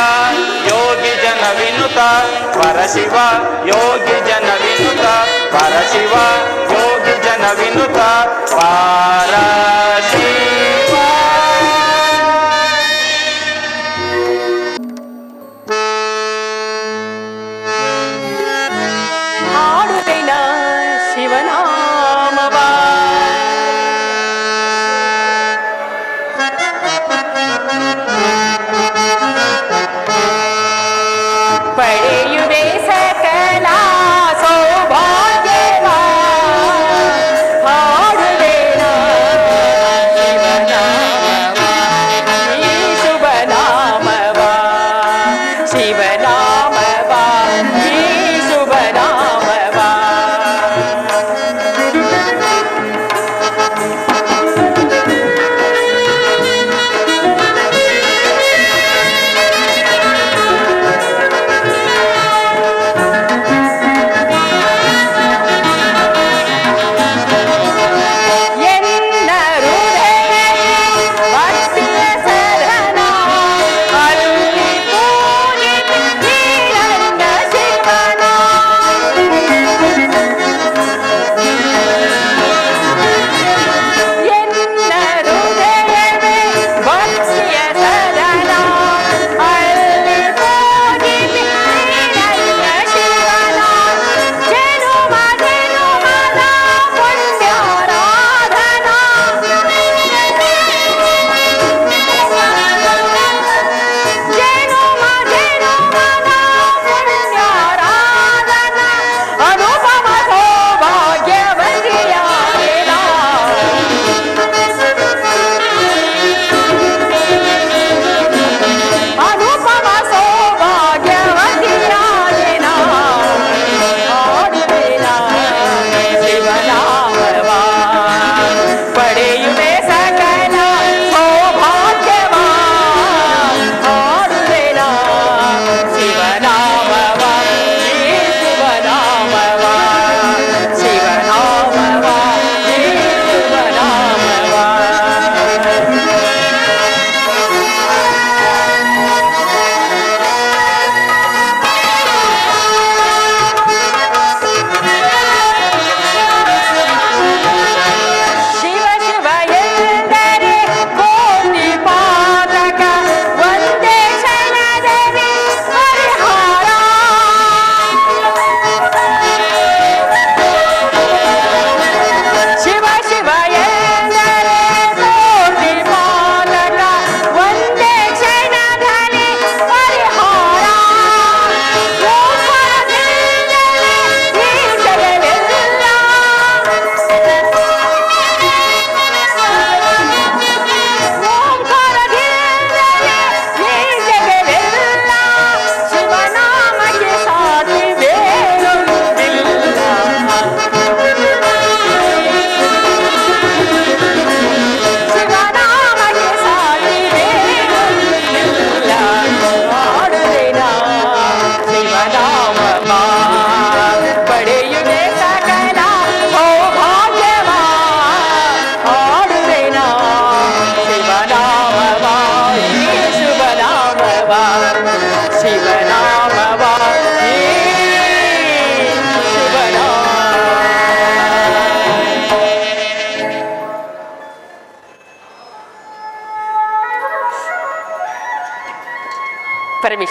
ಯೋಗಿ ಜನ ವಿನುತ ಪರಶಿವ ಯೋಗಿ ಜನ ವಿನುತ ಪರಶಿವ ಯೋಗಿ ಜನ ವಿನುತ ಪರಶಿವ. ಹಾಡುವೆನ ಶಿವನಾಮವ ಪಡೆಯುವೆ ಸಕಲ ಸೌಭಾಗ್ಯವ. ಹಾಡುವೆನ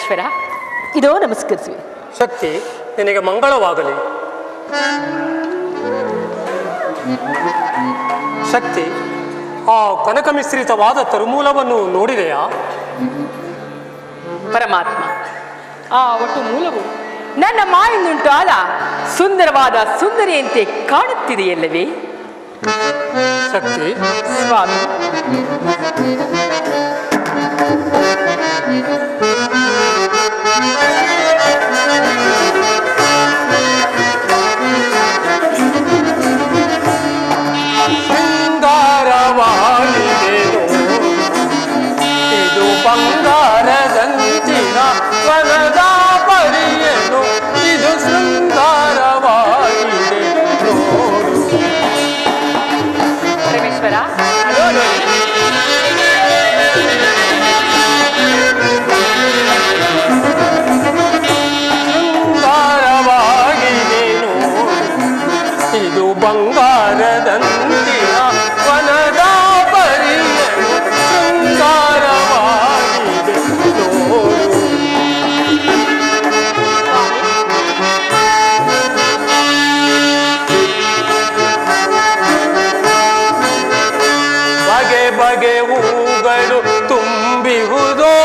ಪರಮೇಶ್ವರ, ಇದೋ ನಮಸ್ಕರಿಸುವೆ. ಶಕ್ತಿ, ನಿನಗೆ ಮಂಗಳವಾಗಲಿ. ಶಕ್ತಿ, ಆ ಕನಕ ಮಿಶ್ರಿತವಾದ ತರುಮೂಲವನ್ನು ನೋಡಿದೆಯಾ? ಪರಮಾತ್ಮ, ಆ ಒಟ್ಟು ಮೂಲವು ನನ್ನ ಮಾಯಿಂದುಂಟಾದ ಸುಂದರವಾದ ಸುಂದರಿಯಂತೆ ಕಾಣುತ್ತಿದೆಯಲ್ಲವೇ? ಶಕ್ತಿ, ಸ್ವಾಮಿ, ಶೃಂಗಾರವಾಣಿದೆಯೋ ಇದು ಬಂಗಾರದಂತಿನ ವನದ ಪರಿಯನು, ಇದು ಶೃಂಗಾರವಾಗಿದೆ ನೋಡು. ಪರಮೇಶ್ವರ, ಅದೋ ನೋಡಿ. ಶೃಂಗಾರವಾಗಿದೆ ನೋಡು, ಇದು ಬಂಗಾರದಂತಿನ ವನದ ಪರಿಯನು, ಶೃಂಗಾರವಾಗಿದೆ ನೋಡು. ಬಗೆ ಬಗೆ ಹೂಗಳು ತುಂಬಿಹುದೋ,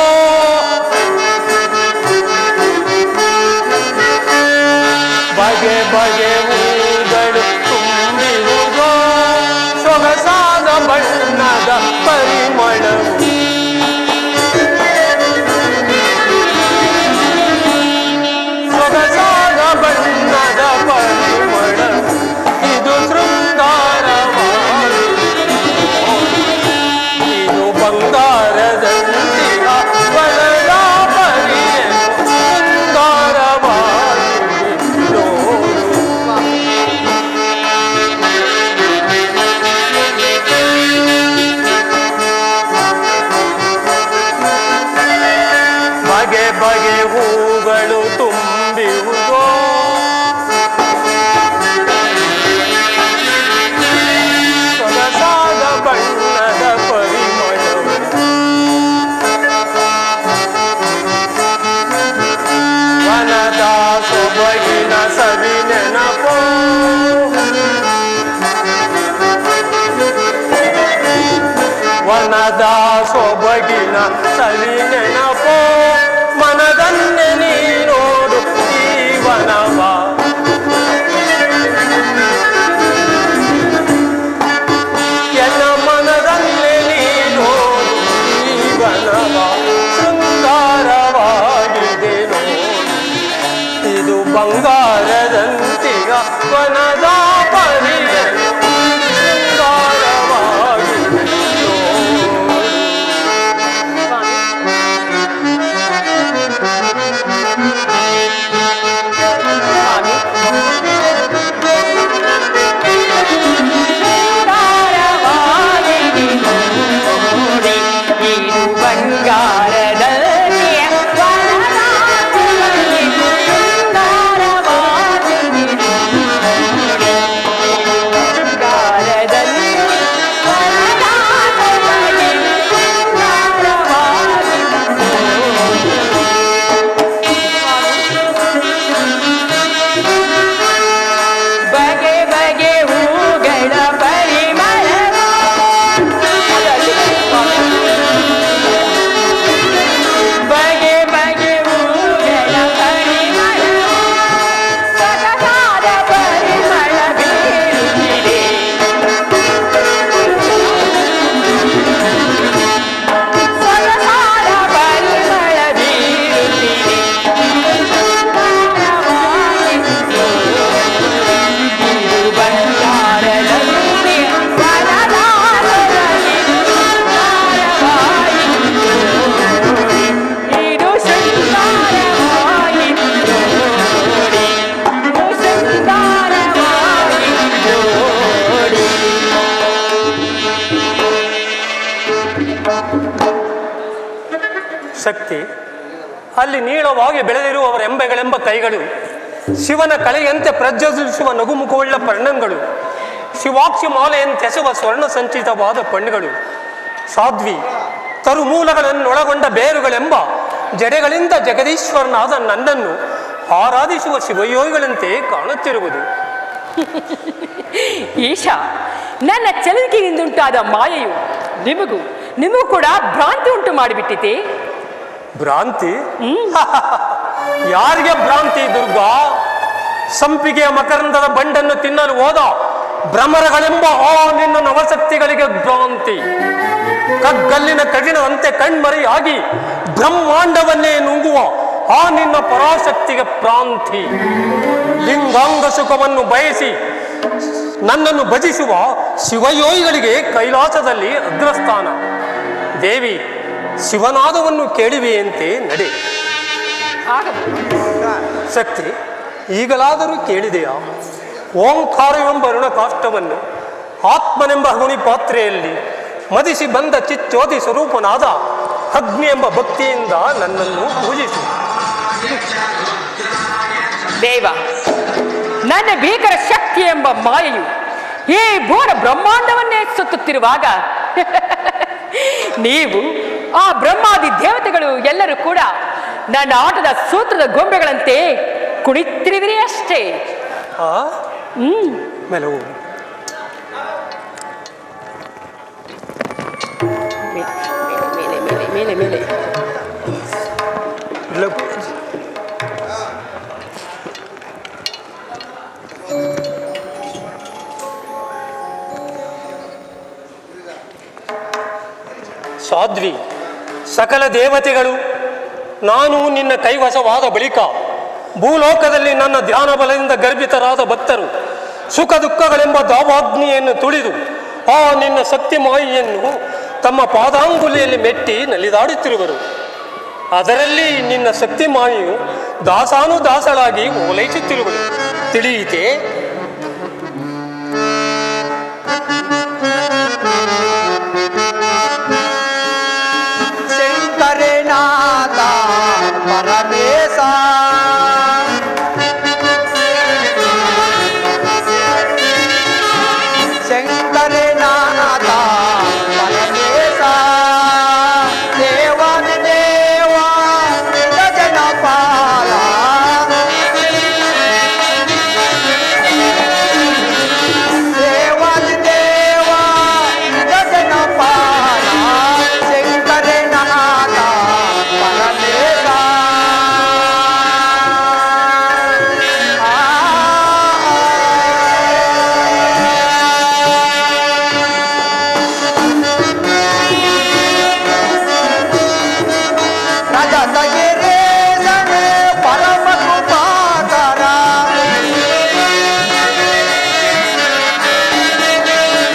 ಬಗೆ ಬಗೆ ಹೂಗಳು ತುಂಬಿಹುದೋ, ಸೊಗಸಾದ ಬಣ್ಣದ ಪರಿಮಳವು, ಸೊಗಸಾದ ಬಣ್ಣದ ಪರಿಮಳವು, ಇದು ಶೃಂಗಾರವಾಗಿದೆ, ಇದು ಬಂಗಾರದಂತಿನ ವನದ ಪರಿಯನು, ಶೃಂಗಾರವಾಗಿದೆ ನೋಡು. ಬಗೆ ಬಗೆ ಹೂಗಳು ತುಂಬಿಹುದೋ, ಸೊಗಸಾದ ಬಣ್ಣದ ಪರಿಮಳವು, ವನದ ಸೊಬಗಿನ ಸವಿ ನೆನಪೋ, ವನದ ಸೊಬಗಿನ ಸವಿ ನೆನಪೋ, ಮನದನ್ನೇ ನೀ ನೋಡು ಈ ವನವ, ಎನ್ನ ಮನದನ್ನೇ ನೀ ನೋಡು ಈ ವನವ, ಶೃಂಗಾರವಾಗಿದೆ ನೋಡು, ಇದು ಬಂಗಾರದಂತಿಗ ವನದ ಪರಿಯನು, ಶೃಂಗಾರವಾಗಿದೆ ನೋಡು. ಶಕ್ತಿ, ಅಲ್ಲಿ ನೀಳವಾಗಿ ಬೆಳೆದಿರುವವರ ಎಂಬೆಗಳೆಂಬ ಕೈಗಳು, ಶಿವನ ಕಲೆಯಂತೆ ಪ್ರಜ್ವಲಿಸುವ ನಗುಮುಖವುಳ್ಳ ಪರ್ಣಗಳು, ಶಿವಾಕ್ಷಿ ಮಾಲೆಯಂತೆಸೆವ ಸ್ವರ್ಣ ಸಂಚಿತವಾದ ಪಣ್ಣುಗಳು, ಸಾಧ್ವಿ ತರುಮೂಲಗಳನ್ನೊಳಗೊಂಡ ಬೇರುಗಳೆಂಬ ಜಡೆಗಳಿಂದ ಜಗದೀಶ್ವರನಾದ ನನ್ನನ್ನು ಆರಾಧಿಸುವ ಶಿವಯೋಗಿಗಳಂತೆ ಕಾಣುತ್ತಿರುವುದು. ಈಶಾ, ನನ್ನ ಚಲುವಿಕೆಯಿಂದುಂಟಾದ ಮಾಯೆಯು ನಿಮಗೂ ಕೂಡ ಭ್ರಾಂತಿ ಉಂಟು ಮಾಡಿಬಿಟ್ಟಿತೆ. ಭ್ರಾಂತಿ? ಯಾರಿಗೆ ಭ್ರಾಂತಿ ದುರ್ಗಾ? ಸಂಪಿಗೆಯ ಮಕರಂದದ ಬಂಡನ್ನು ತಿನ್ನಲು ಹೋದ ಭ್ರಮರಗಳೆಂಬ ನಿನ್ನ ನವಶಕ್ತಿಗಳಿಗೆ ಭ್ರಾಂತಿ. ಕಗ್ಗಲ್ಲಿನ ಕಠಿಣದಂತೆ ಕಣ್ಮರೆಯಾಗಿ ಬ್ರಹ್ಮಾಂಡವನ್ನೇ ನುಂಗುವ ನಿನ್ನ ಪರಾಶಕ್ತಿಗೆ ಭ್ರಾಂತಿ. ಲಿಂಗಾಂಗ ಸುಖವನ್ನು ಬಯಸಿ ನನ್ನನ್ನು ಭಜಿಸುವ ಶಿವಯೋಗಿಗಳಿಗೆ ಕೈಲಾಸದಲ್ಲಿ ಅಗ್ರಸ್ಥಾನ. ದೇವಿ, ಶಿವನಾದವನ್ನು ಕೇಳಿವೆಯಂತೆ ನಡೆ. ಶಕ್ತಿ, ಈಗಲಾದರೂ ಕೇಳಿದೆಯಾ? ಓಂಕಾರವೆಂಬ ಋಣಕಾಷ್ಟವನ್ನು ಆತ್ಮನೆಂಬ ಅಗ್ನಿ ಪಾತ್ರೆಯಲ್ಲಿ ಮದಿಸಿ ಬಂದ ಚಿಚ್ಚೋತಿ ಸ್ವರೂಪನಾದ ಅಗ್ನಿ ಎಂಬ ಭಕ್ತಿಯಿಂದ ನನ್ನನ್ನು ಪೂಜಿಸು. ದೇವ, ನನ್ನ ಭೀಕರ ಶಕ್ತಿ ಎಂಬ ಮಾಯೆಯು ಈ ಘೋರ ಬ್ರಹ್ಮಾಂಡವನ್ನೇ ಸುತ್ತುತ್ತಿರುವಾಗ ನೀವು ಆ ಬ್ರಹ್ಮಾದಿ ದೇವತೆಗಳು ಎಲ್ಲರೂ ಕೂಡ ನನ್ನ ಆಟದ ಸೂತ್ರದ ಗೊಂಬೆಗಳಂತೆ ಕುಣಿತಿರುವಿರಿ ಅಷ್ಟೇ. ಮೆಲುವು ಮೇಲೆ ಮೇಲೆ ಮೇಲೆ ಮೇಲೆ ಸಾಧ್ವಿ, ಸಕಲ ದೇವತೆಗಳು ನಾನು ನಿನ್ನ ಕೈವಶವಾದ ಬಳಿಕ ಭೂಲೋಕದಲ್ಲಿ ನನ್ನ ಧ್ಯಾನ ಬಲದಿಂದ ಗರ್ಭಿತರಾದ ಭಕ್ತರು ಸುಖ ದುಃಖಗಳೆಂಬ ದಾವಾಗ್ನಿಯನ್ನು ತುಳಿದು ನಿನ್ನ ಶಕ್ತಿ ಮಾಯೆಯನ್ನು ತಮ್ಮ ಪಾದಾಂಗುಲಿಯಲ್ಲಿ ಮೆಟ್ಟಿ ನಲಿದಾಡುತ್ತಿರುವರು. ಅದರಲ್ಲಿ ನಿನ್ನ ಶಕ್ತಿ ಮಾಯೆಯು ದಾಸಾನುದಾಸಳಾಗಿ ಓಲೈಸುತ್ತಿರುವರು. ತಿಳಿಯಿತೆ? ಶಂಕರನಾಥ ಪರಮೇಶ ಶಂಕರನಾಥ ಪರಮೇಶ ದೇವಾದಿ ದೇವ ಜನಪಾಲ ದೇವಾದಿ ದೇವ ಜನಪಾಲ ಶಂಕರನಾಥ ಪರಮೇಶ ರಜತಗಿರೀಶನೇ ಪರಮ ಕೃಪಾಕರ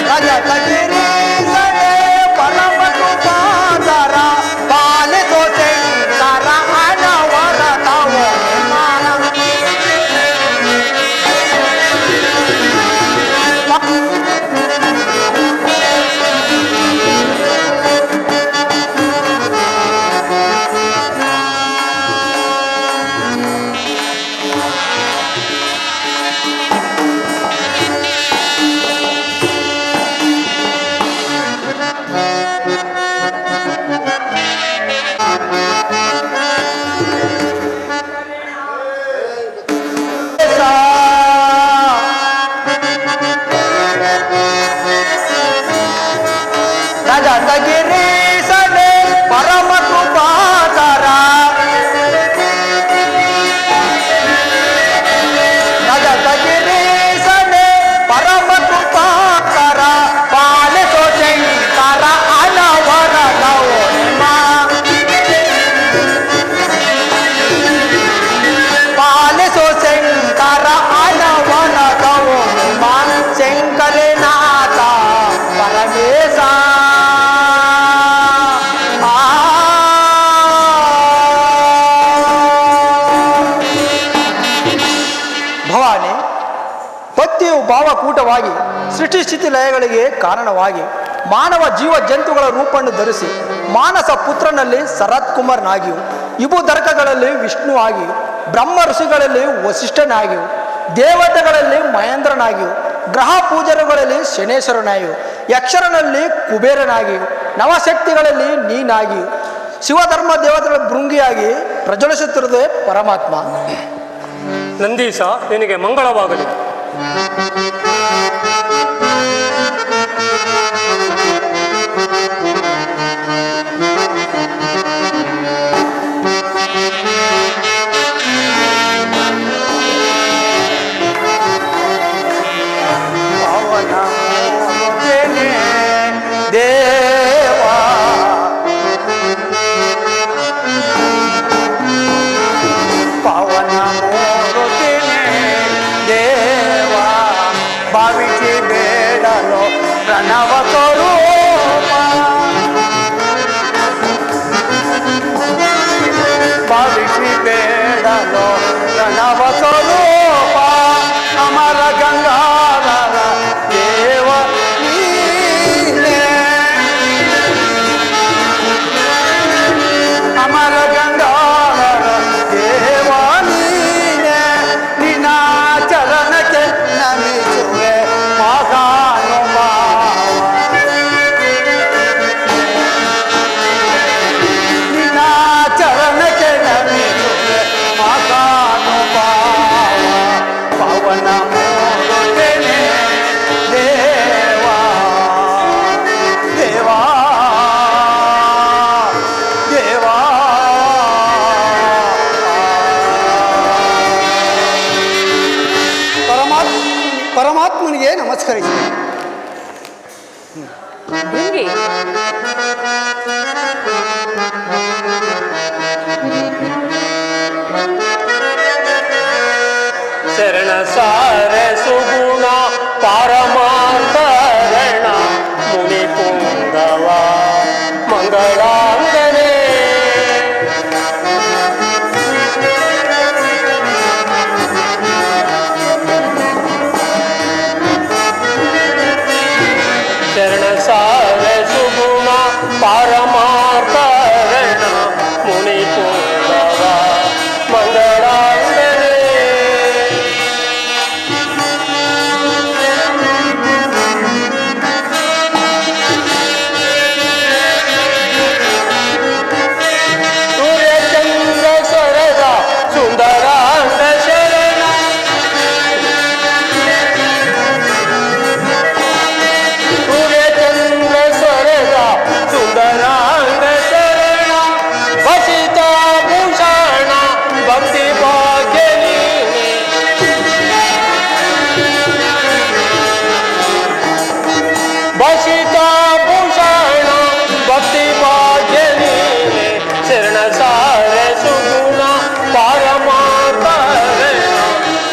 ರಜತಗಿರೀಶನೇ ಪರಮ ಕೃಪಾಕರ ಪಾಲಿಸೋ ಶಂಕರ ಅನವರತವೋ ರಜತಗಿರೀಶನೇ ಪರಮ ಕೃಪಾಕರ ರಜತಗಿರೀಶನೇ ಪರಮ ಕೃಪಾಕರ ಪಾಲಿಸೋ ಶಂಕರ ಅನವರತವೋ ಪಾಲಿಸೋ ಶಂಕರ ಅನವರತವೋ ಶಂಕರನಾಥ ಪರಮೇಶ ಭವಾನಿ, ಪತ್ನಿಯು ಭಾವಕೂಟವಾಗಿ ಸೃಷ್ಟಿ ಸ್ಥಿತಿ ಲಯಗಳಿಗೆ ಕಾರಣವಾಗಿ ಮಾನವ ಜೀವ ಜಂತುಗಳ ರೂಪವನ್ನು ಧರಿಸಿ ಮಾನಸ ಪುತ್ರನಲ್ಲಿ ಸರತ್ ಕುಮಾರ್ನಾಗಿಯೂ ಇಬು ದರ್ಕಗಳಲ್ಲಿ ವಿಷ್ಣು ಆಗಿಯೂ ಬ್ರಹ್ಮ ಋಷಿಗಳಲ್ಲಿ ವಸಿಷ್ಠನಾಗಿಯೂ ದೇವತೆಗಳಲ್ಲಿ ಮಹೇಂದ್ರನಾಗಿಯೂ ಗ್ರಹ ಪೂಜರುಗಳಲ್ಲಿ ಶನೇಶ್ವರನಾಗಿಯೂ ಯಕ್ಷರನಲ್ಲಿ ಕುಬೇರನಾಗಿಯೂ ನವಶಕ್ತಿಗಳಲ್ಲಿ ನೀನಾಗಿಯೂ ಶಿವಧರ್ಮ ದೇವತೆಗಳ ಭೃಂಗಿಯಾಗಿ ಪ್ರಜ್ವಲಿಸುತ್ತಿರುವುದೇ ಪರಮಾತ್ಮ. ನಂದೀಶ ನಿನಗೆ ಮಂಗಳವಾಗಲಿ. ಪರಮಾತ್ಮನಿಗೆ ನಮಸ್ಕರಿಸಿ. ಭೃಂಗಿ, ಶರಣ ಸಾರ ಸುಗುಣ ಪಾರಮಾರ್ಥರಣ ಮುನಿ ಪುಂಗವ ಮಂಗಳಾಂಗನೆ. ಶರಣ ಸಾರ ಸುಗುಣ ಪಾರಮಾರ್ಥರಣ ಮುನಿ ಪುಂಗವ ಮಂಗಳಾಂಗನೆ. ಸೂರ್ಯಚಂದ್ರ ಸ್ವರದ ಸುಂದರಾಂಗ ಶರಣ. ಸೂರ್ಯಚಂದ್ರ ಸ್ವರದ ಸುಂದರಾಂಗ ಶರಣ. ವಸಿತ ಭೂಷಣ ಭಕ್ತಿ ಭಾಗ್ಯ ನೀನೆ. ವಸಿತ ಭೂಷಣ ಭಕ್ತಿ ಭಾಗ್ಯ ನೀನೆ. ಶರಣ ಸಾರ ಸುಗುಣ ಪಾರಮಾರ್ಥರಣ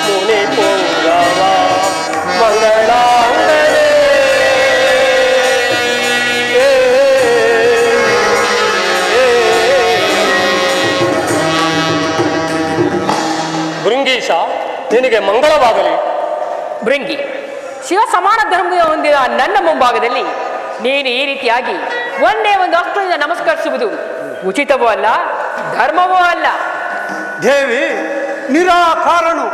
ಮುನಿ ಪುಂಗವ ಮಂಗಳಾಂಗನೆ. ಭೃಂಗೀಶ ನಿನಗೆ ಮಂಗಳವಾಗಲಿ. ಭೃಂಗಿ, ಶಿವ ಸಮಾನ ಧರ್ಮ ಹೊಂದಿದ ನನ್ನ ಮುಂಭಾಗದಲ್ಲಿ ನೀನು ಈ ರೀತಿಯಾಗಿ ಒಂದೇ ಒಂದು ಅಸ್ತ್ರದಿಂದ ನಮಸ್ಕರಿಸುವುದು ಉಚಿತವೂ ಅಲ್ಲ, ಧರ್ಮವೂ ಅಲ್ಲ. ದೇವಿ, ನಿರಾಕಾರನು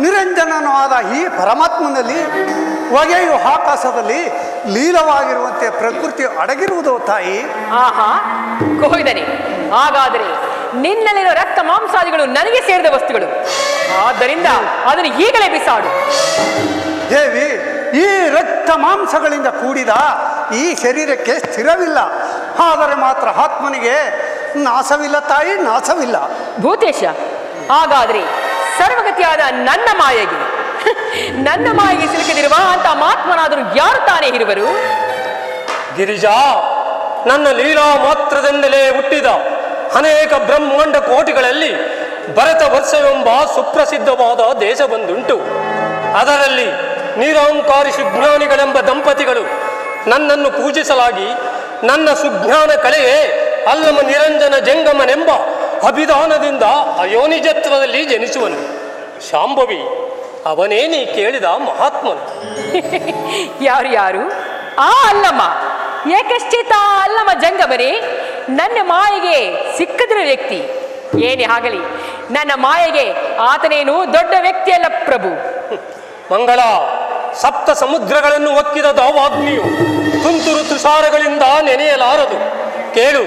ನಿರಂಜನನೂ ಆದ ಈ ಪರಮಾತ್ಮನಲ್ಲಿ ಹೊಗೆಯು ಆಕಾಶದಲ್ಲಿ ಲೀಲವಾಗಿರುವಂತೆ ಪ್ರಕೃತಿ ಅಡಗಿರುವುದು ತಾಯಿ. ಆಹಾ, ಕೊಯ್ದನೆ. ಹಾಗಾದರೆ ನಿನ್ನಲ್ಲಿರೋ ರಕ್ತ ಮಾಂಸಾದಿಗಳು ನನಗೆ ಸೇರಿದ ವಸ್ತುಗಳು. ಆದ್ದರಿಂದ ಅದನ್ನು ಈಗಲೇ ಬಿಸಾಡು. ದೇವಿ, ಈ ರಕ್ತ ಮಾಂಸಗಳಿಂದ ಕೂಡಿದ ಈ ಶರೀರಕ್ಕೆ ಸ್ಥಿರವಿಲ್ಲ, ಆದರೆ ಮಾತ್ರ ಆತ್ಮನಿಗೆ ನಾಶವಿಲ್ಲ ತಾಯಿ, ನಾಶವಿಲ್ಲ. ಭೂತೇಶ, ಹಾಗಾದ್ರೆ ಸರ್ವಗತಿಯಾದ ನನ್ನ ಮಾಯೆಗೆ ಸಿಲುಕಿದಿರುವ ಅಂತ ಮಾತ್ಮನಾದರೂ ಯಾರು ತಾನೇ ಇರುವರು? ಗಿರಿಜಾ, ನನ್ನ ಲೀಲಾ ಮಾತ್ರದಿಂದಲೇ ಹುಟ್ಟಿದ ಅನೇಕ ಬ್ರಹ್ಮಾಂಡ ಕೋಟಿಗಳಲ್ಲಿ ಭರತ ವರ್ಷವೆಂಬ ಸುಪ್ರಸಿದ್ಧವಾದ ದೇಶವೊಂದುಂಟು. ಅದರಲ್ಲಿ ನಿರಾಂಕಾರಿ ಸುಜ್ಞಾನಿಗಳೆಂಬ ದಂಪತಿಗಳು ನನ್ನನ್ನು ಪೂಜಿಸಲಾಗಿ ನನ್ನ ಸುಜ್ಞಾನ ಕಲೆಯೇ ಅಲ್ಲಮ ನಿರಂಜನ ಜಂಗಮನೆಂಬ ಅಭಿಧಾನದಿಂದ ಅಯೋನಿಜತ್ರದಲ್ಲಿ ಜನಿಸುವನು. ಶಾಂಭವಿ ಅವನೇ ನೀ ಕೇಳಿದ ಮಹಾತ್ಮನು. ಯಾರು? ಆ ಅಲ್ಲಮ್ಮ. ಏಕಶ್ಚಿತ ಅಲ್ಲಮ್ಮ ಜಂಗಮನೇ ನನ್ನ ಮಾಯೆಗೆ ಸಿಕ್ಕದಿರೋ ವ್ಯಕ್ತಿ. ಏನೇ ಆಗಲಿ, ನನ್ನ ಮಾಯೆಗೆ ಆತನೇನು ದೊಡ್ಡ ವ್ಯಕ್ತಿಯಲ್ಲ ಪ್ರಭು. ಮಂಗಳ, ಸಪ್ತ ಸಮುದ್ರಗಳನ್ನು ಒಕ್ಕಿದ ದಾವಾಗ್ನಿಯು ತುಂತುರು ತುಷಾರಗಳಿಂದ ನೆನೆಯಲಾರದು. ಕೇಳು,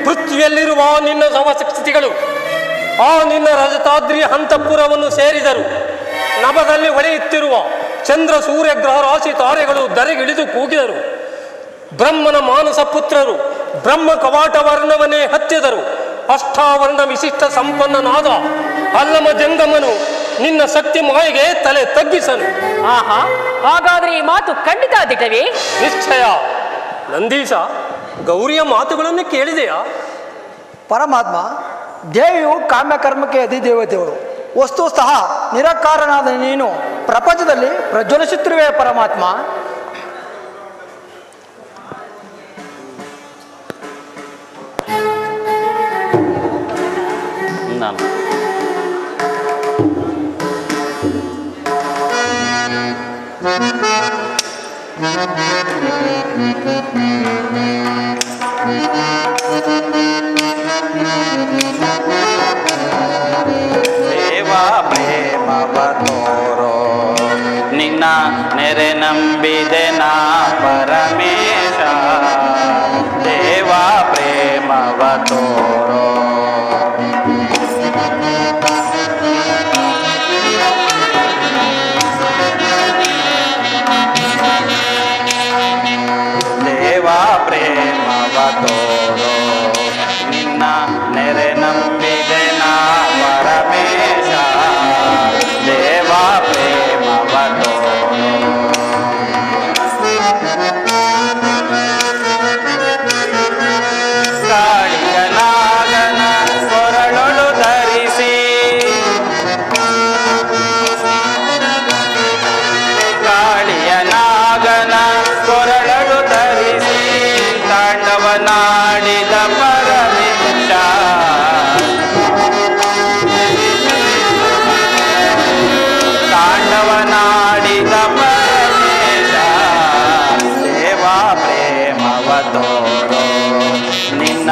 ಪೃಥ್ವಿಯಲ್ಲಿರುವ ನಿನ್ನ ನವಶಕ್ತಿಗಳು ಆ ನಿನ್ನ ರಜತಾದ್ರಿಯ ಅಂತಃಪುರವನ್ನು ಸೇರಿದರು. ನಭದಲ್ಲಿ ಹೊಳೆಯುತ್ತಿರುವ ಚಂದ್ರ ಸೂರ್ಯ ಗ್ರಹ ರಾಶಿ ತಾರೆಗಳು ಧರೆಗಿಳಿದು ಕೂಗಿದರು. ಬ್ರಹ್ಮನ ಮಾನಸ ಪುತ್ರರು ಬ್ರಹ್ಮ ಕವಾಟ ವರ್ಣವನ್ನೇ ಹತ್ತಿದರು. ಅಷ್ಟಾವರ್ಣ ವಿಶಿಷ್ಟ ಸಂಪನ್ನನಾದ ಅಲ್ಲಮ ಜಂಗಮನು ನಿನ್ನ ಶಕ್ತಿ ಮಾಯೆಗೆ ತಲೆ ತಗ್ಗಿಸನು. ಆಹಾ, ಹಾಗಾದ್ರೆ ಈ ಮಾತು ಖಂಡಿತ ದಿಟವೇ? ನಿಶ್ಚಯ. ನಂದೀಶ, ಗೌರಿಯ ಮಾತುಗಳನ್ನು ಕೇಳಿದೆಯಾ? ಪರಮಾತ್ಮ, ದೇವಿಯು ಕಾಮ್ಯಕರ್ಮಕ್ಕೆ ಅಧಿದೇವತೆಗಳು. ವಸ್ತು ಸಹ ನಿರಾಕಾರನಾದ ನೀನು ಪ್ರಪಂಚದಲ್ಲಿ ಪ್ರಜ್ವಲಿಸುತ್ತಿರುವೆ ಪರಮಾತ್ಮ. ನಾನು ದೇವಾ ಪ್ರೇಮವ ತೋರೋ ನಿನ್ನ ನೆರೆ ನಂಬಿದೆ ನಾ ಪರಮೇಶ. ದೇವಾ ಪ್ರೇಮವ ತೋರೋ ದೇವಾ ಪ್ರೇಮವ ತೋರೋ ನಿನ್ನ ನೆರೆ ನಂಬಿದೆ ನಾ ಪರಮೇಶ. ದೇವಾ ಪ್ರೇಮವ ತೋರೋ ಕಾಳಿಯ ನಾಗನ ಕೊರಳೊಳು ಧರಿಸಿ ಕಾಳಿಯ ನಾಗನ ಕೊರಳಳು ಧರಿಸಿ ತಾಂಡವನಾಡಿದ ಪರಮೇಶ. ತಾಂಡವನಾಡಿದ ಪರಮೇಶ. ದೇವಾ ಪ್ರೇಮವ ತೋರೋ ನಿನ್ನ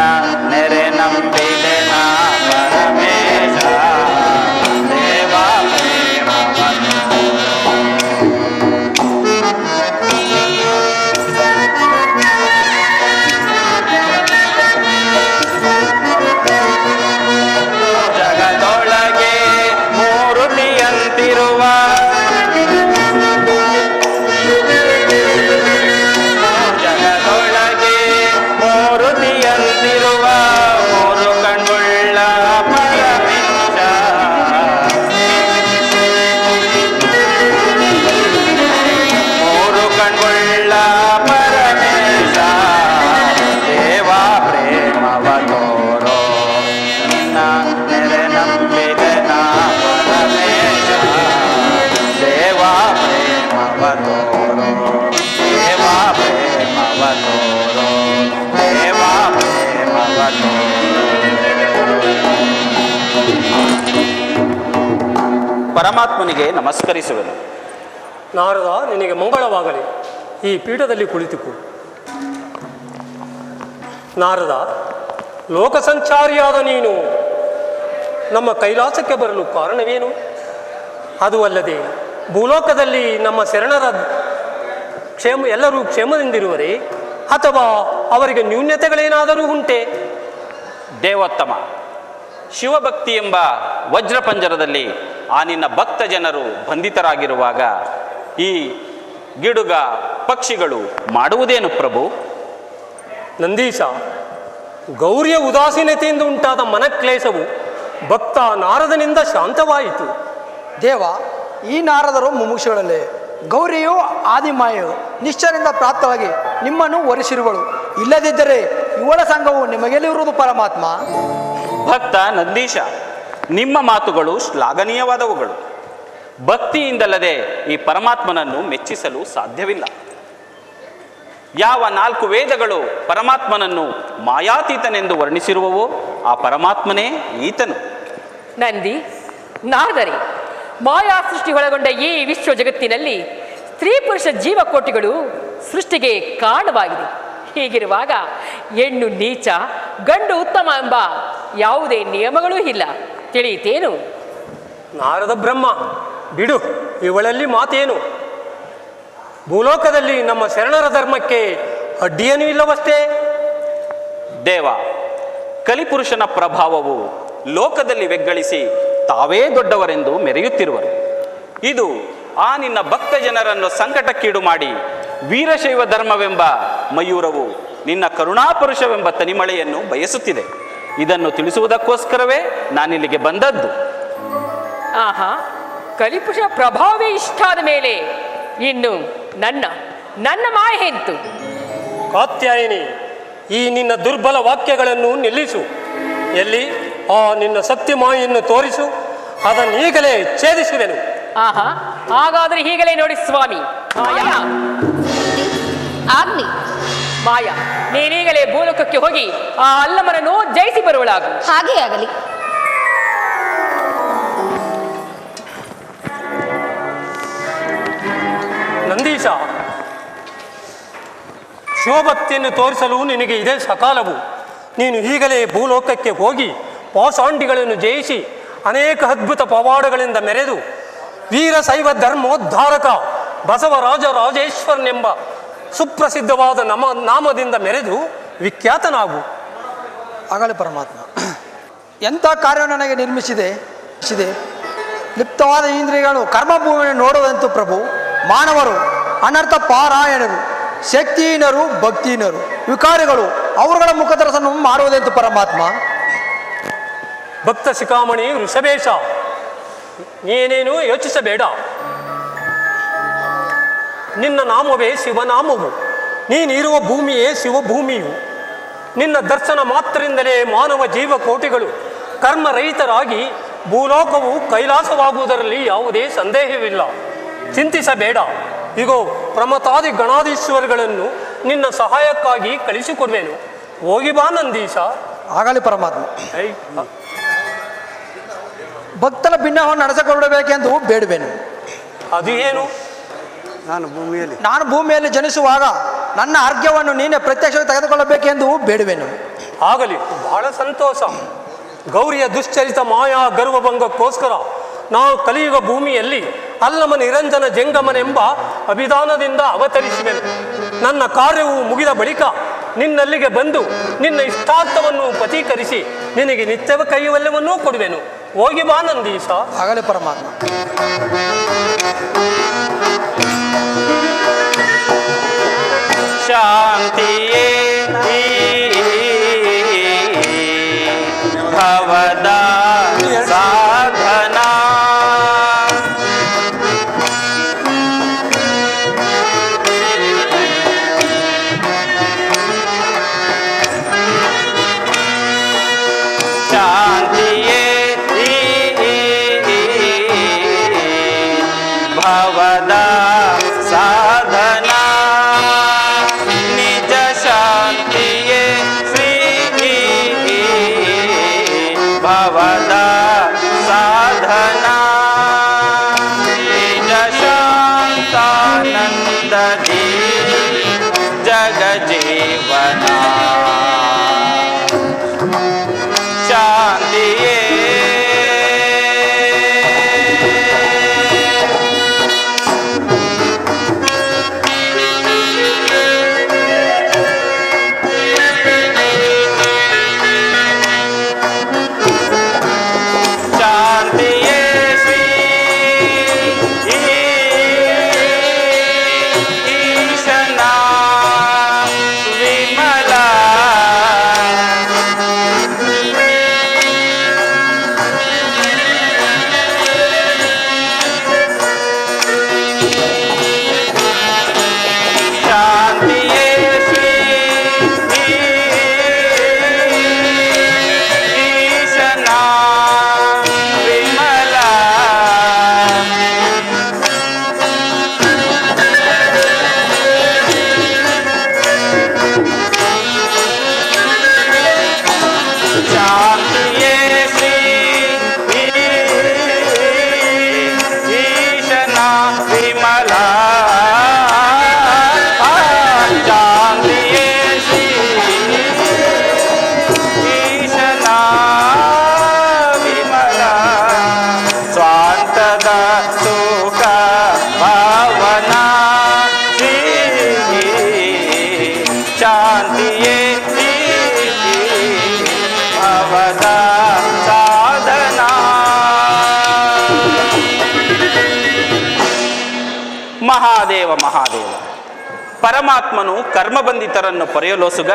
ನೆರೆ ನಂಬಿದೆ ನಾ ಪರಮೇಶ. ದೇವಾ ಪ್ರೇಮವ ತೋರೋ ಜಗದೊಳಗೆ ಮೂರುತಿಯಂತಿರುವ ಜಗದೊಳಗೆ ಮೂರುತಿಯಂತಿರುವ ಮೂರು ಕಣ್ಗುಳ್ಳ ಪರಮೇಶ. ಮೂರು ಕಣ್ಗುಳ್ಳ ಪರಮೇಶ. ದೇವಾ ಪ್ರೇಮವ ತೋರೋ ನಿನ್ನ ನೆರೆ ನಂಬಿದೆ ನಾ ಪರಮೇಶ. ದೇವಾ ಪ್ರೇಮವ ತೋರೋ ದೇವಾ ಪ್ರೇಮವ ತೋರೋ ದೇವಾ ಪ್ರೇಮವ ತೋರೋ. ಪರಮಾತ್ಮನಿಗೆ ನಮಸ್ಕರಿಸುವೆನು. ನಾರದ, ನಿನಗೆ ಮಂಗಳವಾಗಲಿ. ಈ ಪೀಠದಲ್ಲಿ ಕುಳಿತುಕು. ನಾರದ, ಲೋಕ ಸಂಚಾರಿಯಾದ ನೀನು ನಮ್ಮ ಕೈಲಾಸಕ್ಕೆ ಬರಲು ಕಾರಣವೇನು? ಅದು ಅಲ್ಲದೆ ಭೂಲೋಕದಲ್ಲಿ ನಮ್ಮ ಶರಣರ ಎಲ್ಲರೂ ಕ್ಷೇಮದಿಂದಿರುವರೇ ಅಥವಾ ಅವರಿಗೆ ನ್ಯೂನ್ಯತೆಗಳೇನಾದರೂ ಉಂಟೆ? ದೇವೋತ್ತಮ, ಶಿವಭಕ್ತಿ ಎಂಬ ವಜ್ರಪಂಜರದಲ್ಲಿ ಆ ನಿನ್ನ ಭಕ್ತ ಜನರು ಬಂಧಿತರಾಗಿರುವಾಗ ಈ ಗಿಡುಗ ಪಕ್ಷಿಗಳು ಮಾಡುವುದೇನು ಪ್ರಭು? ನಂದೀಶ, ಗೌರಿಯ ಉದಾಸೀನತೆಯಿಂದ ಉಂಟಾದ ಮನಕ್ಲೇಶವು ಭಕ್ತ ನಾರದನಿಂದ ಶಾಂತವಾಯಿತು. ದೇವ, ಈ ನಾರದರು ಮುಮುಕ್ಷುಗಳಲ್ಲೇ. ಗೌರಿಯು ಆದಿಮಾಯು ನಿಶ್ಚಯದಿಂದ ಪ್ರಾಪ್ತವಾಗಿ ನಿಮ್ಮನ್ನು ವರಿಸಿರುವಳು. ಇಲ್ಲದಿದ್ದರೆ ಇವಳ ಸಂಘವು ನಿಮಗೆಲ್ಲಿರುವುದು ಪರಮಾತ್ಮ. ಭಕ್ತ ನಂದೀಶ, ನಿಮ್ಮ ಮಾತುಗಳು ಶ್ಲಾಘನೀಯವಾದವುಗಳು. ಭಕ್ತಿಯಿಂದಲ್ಲದೆ ಈ ಪರಮಾತ್ಮನನ್ನು ಮೆಚ್ಚಿಸಲು ಸಾಧ್ಯವಿಲ್ಲ. ಯಾವ 4 ವೇದಗಳು ಪರಮಾತ್ಮನನ್ನು ಮಾಯಾತೀತನೆಂದು ವರ್ಣಿಸಿರುವವೋ ಆ ಪರಮಾತ್ಮನೇ ಈತನು. ನಂದಿ, ನಾರದರೆ, ಮಾಯಾ ಸೃಷ್ಟಿ ಒಳಗೊಂಡ ಈ ವಿಶ್ವ ಜಗತ್ತಿನಲ್ಲಿ ಸ್ತ್ರೀ ಪುರುಷ ಜೀವಕೋಟಿಗಳು ಸೃಷ್ಟಿಗೆ ಕಾರಣವಾಗಿದೆ. ಹೀಗಿರುವಾಗ ಹೆಣ್ಣು ನೀಚ, ಗಂಡು ಉತ್ತಮ ಎಂಬ ಯಾವುದೇ ನಿಯಮಗಳೂ ಇಲ್ಲ. ತಿಳಿಯಿತೇನು? ನಾರದ ಬ್ರಹ್ಮ, ಬಿಡು, ಇವಳಲ್ಲಿ ಮಾತೇನು? ಭೂಲೋಕದಲ್ಲಿ ನಮ್ಮ ಶರಣರ ಧರ್ಮಕ್ಕೆ ಅಡ್ಡಿಯೇನೂ ಇಲ್ಲವಷ್ಟೇ. ದೇವ, ಕಲಿಪುರುಷನ ಪ್ರಭಾವವು ಲೋಕದಲ್ಲಿ ಬೆಗ್ಗಳಿಸಿ ತಾವೇ ದೊಡ್ಡವರೆಂದು ಮೆರೆಯುತ್ತಿರುವರು. ಇದು ಆ ನಿನ್ನ ಭಕ್ತ ಜನರನ್ನು ಸಂಕಟಕ್ಕೀಡು ಮಾಡಿ ವೀರಶೈವ ಧರ್ಮವೆಂಬ ಮಯೂರವು ನಿನ್ನ ಕರುಣಾಪುರುಷವೆಂಬ ತನಿಮಳೆಯನ್ನು ಬಯಸುತ್ತಿದೆ. ಇದನ್ನು ತಿಳಿಸುವುದಕ್ಕೋಸ್ಕರವೇ ನಾನಿಲ್ಲಿಗೆ ಬಂದದ್ದು. ಆಹಾ, ಕಲಿಪುರುಷ ಪ್ರಭಾವವೇ ಇಷ್ಟಾದ ಮೇಲೆ ಇನ್ನು ನನ್ನ ಮಾಯ ಎಂತು? ಕಾತ್ಯಾಯಿನಿ, ಈ ನಿನ್ನ ದುರ್ಬಲ ವಾಕ್ಯಗಳನ್ನು ನಿಲ್ಲಿಸು. ಎಲ್ಲಿ ಆ ನಿನ್ನ ಶಕ್ತಿ ಮಾಯನ್ನು ತೋರಿಸು, ಅದನ್ನೀಗಲೇ ಛೇದಿಸುವೆನು. ಆಹಾ, ಹಾಗಾದ್ರೆ ಹೀಗಲೇ ನೋಡಿ ಸ್ವಾಮಿ. ಮಾಯಾ, ಆಗ್ಲಿ. ಮಾಯಾ, ನೀನೀಗಲೇ ಭೂಲೋಕಕ್ಕೆ ಹೋಗಿ ಆ ಅಲ್ಲಮನನ್ನು ಜಯಿಸಿ ಬರುವಳಾಗು. ಹಾಗೇ ಆಗಲಿ. ನಂದೀಶ, ಶಿವಭಕ್ತಿಯನ್ನು ತೋರಿಸಲು ನಿನಗೆ ಇದೇ ಸಕಾಲವು. ನೀನು ಈಗಲೇ ಭೂಲೋಕಕ್ಕೆ ಹೋಗಿ ಪಾಷಾಂಡಿಗಳನ್ನು ಜಯಿಸಿ ಅನೇಕ ಅದ್ಭುತ ಪವಾಡಗಳಿಂದ ಮೆರೆದು ವೀರಶೈವ ಧರ್ಮೋದ್ಧಾರಕ ಬಸವರಾಜ ರಾಜೇಶ್ವರನೆಂಬ ಸುಪ್ರಸಿದ್ಧವಾದ ನಾಮದಿಂದ ಮೆರೆದು ವಿಖ್ಯಾತನಾಗು. ಆಗಲಿ ಪರಮಾತ್ಮ. ಎಂಥ ಕಾರ್ಯ ನನಗೆ ನಿರ್ಮಿಸಿದೆ. ಲಿಪ್ತವಾದ ಇಂದ್ರಿಯಗಳು ಕರ್ಮಭೂಮಿಯನ್ನು ನೋಡುವಂತು ಪ್ರಭು. ಮಾನವರು ಅನರ್ಥ ಪಾರಾಯಣರು, ಶಕ್ತಿಹೀನರು, ಭಕ್ತಿಹೀನರು, ವಿಕಾರಿಗಳು ಅವರುಗಳ ಮುಖದರ್ಶನ ಮಾಡುವುದೆಂತು ಪರಮಾತ್ಮ. ಭಕ್ತ ಶಿಖಾಮಣಿ ವೃಷಭೇಶ, ನೀನೇನು ಯೋಚಿಸಬೇಡ. ನಿನ್ನ ನಾಮವೇ ಶಿವನಾಮವು. ನೀನಿರುವ ಭೂಮಿಯೇ ಶಿವಭೂಮಿಯು. ನಿನ್ನ ದರ್ಶನ ಮಾತ್ರದಿಂದಲೇ ಮಾನವ ಜೀವಕೋಟಿಗಳು ಕರ್ಮರಹಿತರಾಗಿ ಭೂಲೋಕವು ಕೈಲಾಸವಾಗುವುದರಲ್ಲಿ ಯಾವುದೇ ಸಂದೇಹವಿಲ್ಲ. ಚಿಂತಿಸಬೇಡ. ಇಗೋ ಪ್ರಮತಾದಿ ಗಣಾಧೀಶ್ವರಗಳನ್ನು ನಿನ್ನ ಸಹಾಯಕ್ಕಾಗಿ ಕಳಿಸಿಕೊಡುವೆನು. ಹೋಗಿ ಬಾ ನಂದೀಶ. ಆಗಲಿ ಪರಮಾತ್ಮ. ಭಕ್ತರ ಭಿನ್ನವನ್ನು ನಡೆಸಿಕೊಡಬೇಕೆಂದು ಬೇಡುವೆನು. ಅದು ಏನು? ನಾನು ಭೂಮಿಯಲ್ಲಿ ಜನಿಸುವಾಗ ನನ್ನ ಅರ್ಘ್ಯವನ್ನು ನೀನೇ ಪ್ರತ್ಯಕ್ಷವಾಗಿ ತೆಗೆದುಕೊಳ್ಳಬೇಕೆಂದು ಬೇಡುವೆನು. ಆಗಲಿ, ಬಹಳ ಸಂತೋಷ. ಗೌರಿಯ ದುಶ್ಚರಿತ ಮಾಯಾ ಗರ್ವಭಂಗಕ್ಕೋಸ್ಕರ ನಾವು ಕಲಿಯುಗ ಭೂಮಿಯಲ್ಲಿ ಅಲ್ಲಮ ನಿರಂಜನ ಜಂಗಮನೆಂಬ ಅಭಿಧಾನದಿಂದ ಅವತರಿಸುವೆನು. ನನ್ನ ಕಾರ್ಯವು ಮುಗಿದ ಬಳಿಕ ನಿನ್ನಲ್ಲಿಗೆ ಬಂದು ನಿನ್ನ ಇಷ್ಟಾರ್ಥವನ್ನು ಪತೀಕರಿಸಿ ನಿನಗೆ ನಿತ್ಯವ ಕೈವಲ್ಯವನ್ನೂ ಕೊಡುವೆನು. ಹೋಗಿ ಬಾ ನಂದೀಶ. ಆಗಲಿ ಪರಮಾತ್ಮ. ಶಾಂತಿಯೇ ಭವದ ಸಾಧನಾ ಶಾಂತಿಯೇ ಭವದ ಸಾಧನಾ ನಿಜ ಶಾಂತಿಯೇ ಶ್ರೀ ಭವದ ಸಾಧನಾ ನಿಜ ಶಾಂತಾನಂದದಿ ಜಗಜೀವನ ಶಾಂತಿಯೇ ಶಾಂತಿಯೇ ಶ್ರೀ ಈಶನ ವಿಮಲ ಮಹಾದೇವ ಮಹಾದೇವ. ಪರಮಾತ್ಮನು ಕರ್ಮಬಂಧಿತರನ್ನು ಪೊರೆಯಲೋಸುಗ,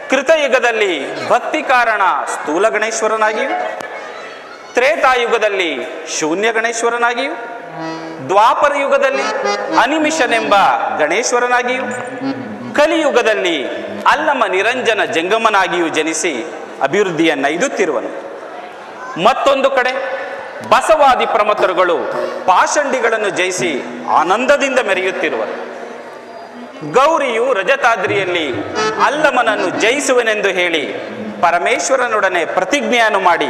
ಕೃತಯುಗದಲ್ಲಿ ಭಕ್ತಿ ಕಾರಣ ಸ್ಥೂಲ ಗಣೇಶ್ವರನಾಗಿಯೂ, ತ್ರೇತಾಯುಗದಲ್ಲಿ ಶೂನ್ಯ ಗಣೇಶ್ವರನಾಗಿಯೂ, ದ್ವಾಪರ ಯುಗದಲ್ಲಿ ಅನಿಮಿಷನೆಂಬ ಗಣೇಶ್ವರನಾಗಿಯೂ, ಕಲಿಯುಗದಲ್ಲಿ ಅಲ್ಲಮ ನಿರಂಜನ ಜಂಗಮನಾಗಿಯೂ ಜನಿಸಿ ಅಭಿವೃದ್ಧಿಯನ್ನೈದುತ್ತಿರುವನು. ಮತ್ತೊಂದು ಕಡೆ ಬಸವಾದಿ ಪ್ರಮಥರುಗಳು ಪಾಷಂಡಿಗಳನ್ನು ಜಯಿಸಿ ಆನಂದದಿಂದ ಮೆರೆಯುತ್ತಿರುವರು. ಗೌರಿಯು ರಜತಾದ್ರಿಯಲ್ಲಿ ಅಲ್ಲಮನನ್ನು ಜಯಿಸುವೆನೆಂದು ಹೇಳಿ ಪರಮೇಶ್ವರನೊಡನೆ ಪ್ರತಿಜ್ಞೆಯನ್ನು ಮಾಡಿ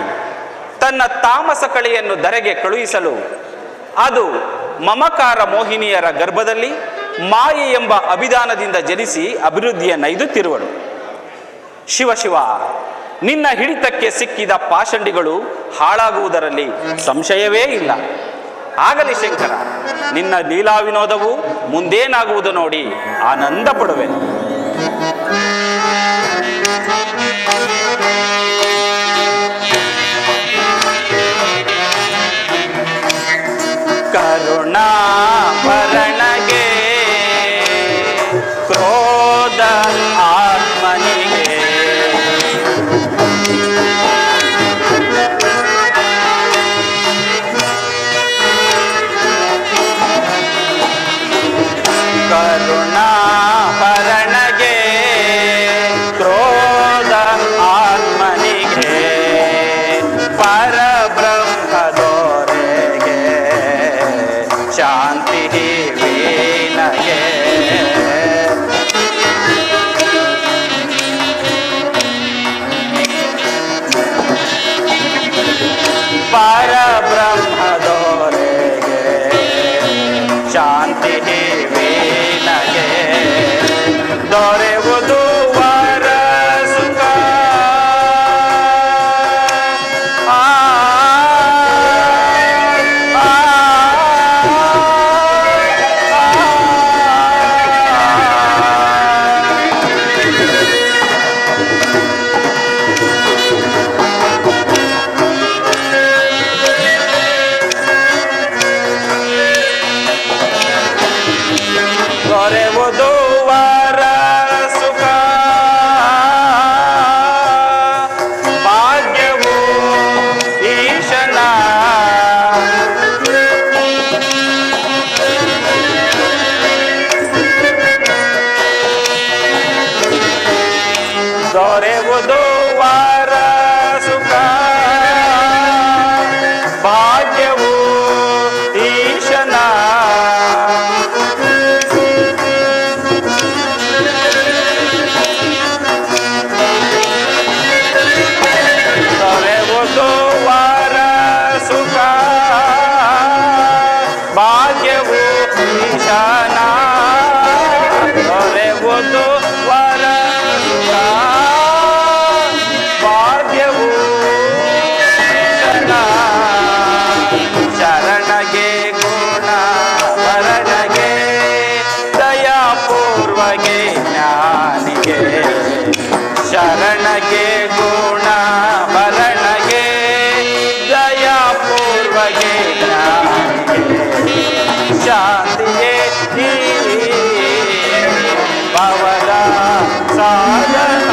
ತನ್ನ ತಾಮಸ ಕಳೆಯನ್ನು ಧರೆಗೆ ಕಳುಹಿಸಲು ಅದು ಮಮಕಾರ ಮೋಹಿನಿಯರ ಗರ್ಭದಲ್ಲಿ ಮಾಯೆ ಎಂಬ ಅಭಿಧಾನದಿಂದ ಜನಿಸಿ ಅಭಿವೃದ್ಧಿಯನ್ನೈದುತ್ತಿರುವಳು. ಶಿವ, ನಿನ್ನ ಹಿಡಿತಕ್ಕೆ ಸಿಕ್ಕಿದ ಪಾಷಂಡಿಗಳು ಹಾಳಾಗುವುದರಲ್ಲಿ ಸಂಶಯವೇ ಇಲ್ಲ. ಆಗಲಿ ಶಂಕರ, ನಿನ್ನ ಲೀಲಾ ವಿನೋದವು ಮುಂದೇನಾಗುವುದು ನೋಡಿ ಆನಂದ ಪಡುವೆನು. ಕರುಣಾಭರಣಗೆ ಕ್ರೋಧ ಆತ್ಮನಿಗೆ ಕರುಣಾಭರಣಗೆ ಕ್ರೋಧ ಆತ್ಮನಿಗೆ ಪರಬ್ರಹ್ಮದೋರೆಗೆ ಶಾಂತಿ ವೀನಗೆ ಪರಬ್ರಹ್ಮದೋರೆಗೆ ಶಾಂತಿ ವೀನಗೆ ದೊರೆಯುವುದು ವರ ಸುಖ. ದೊರೆಯುವುದು ವರ ಸುಖ, ಭಾಗ್ಯವು ಈಶನ. ದೊರೆಯುವುದು ವರ ಸುಖ, ಭಾಗ್ಯವು ಈಶನ. ದೊರೆಯುವುದು ವರ ಸುಖ, ಭಾಗ್ಯವು ಈಶನ. ದೊರೆಯುವುದು ವರ ಸುಖ, ಭಾಗ್ಯವು ಈಶನ. ಶರಣಗೆ ಗುಣ ವರನಗೆ ದಯಾಪೂರ್ವಗೆ ಜ್ಞಾನಿಗೆ. ಶರಣಗೆ ಗುಣ ಭರಣಗೆ ದಯಾಪೂರ್ವಗೆ ಜ್ಞಾನಿಗೆ. ಶಾಂತಿಗೆ ಈ ಭವದ ಸಾಧನ.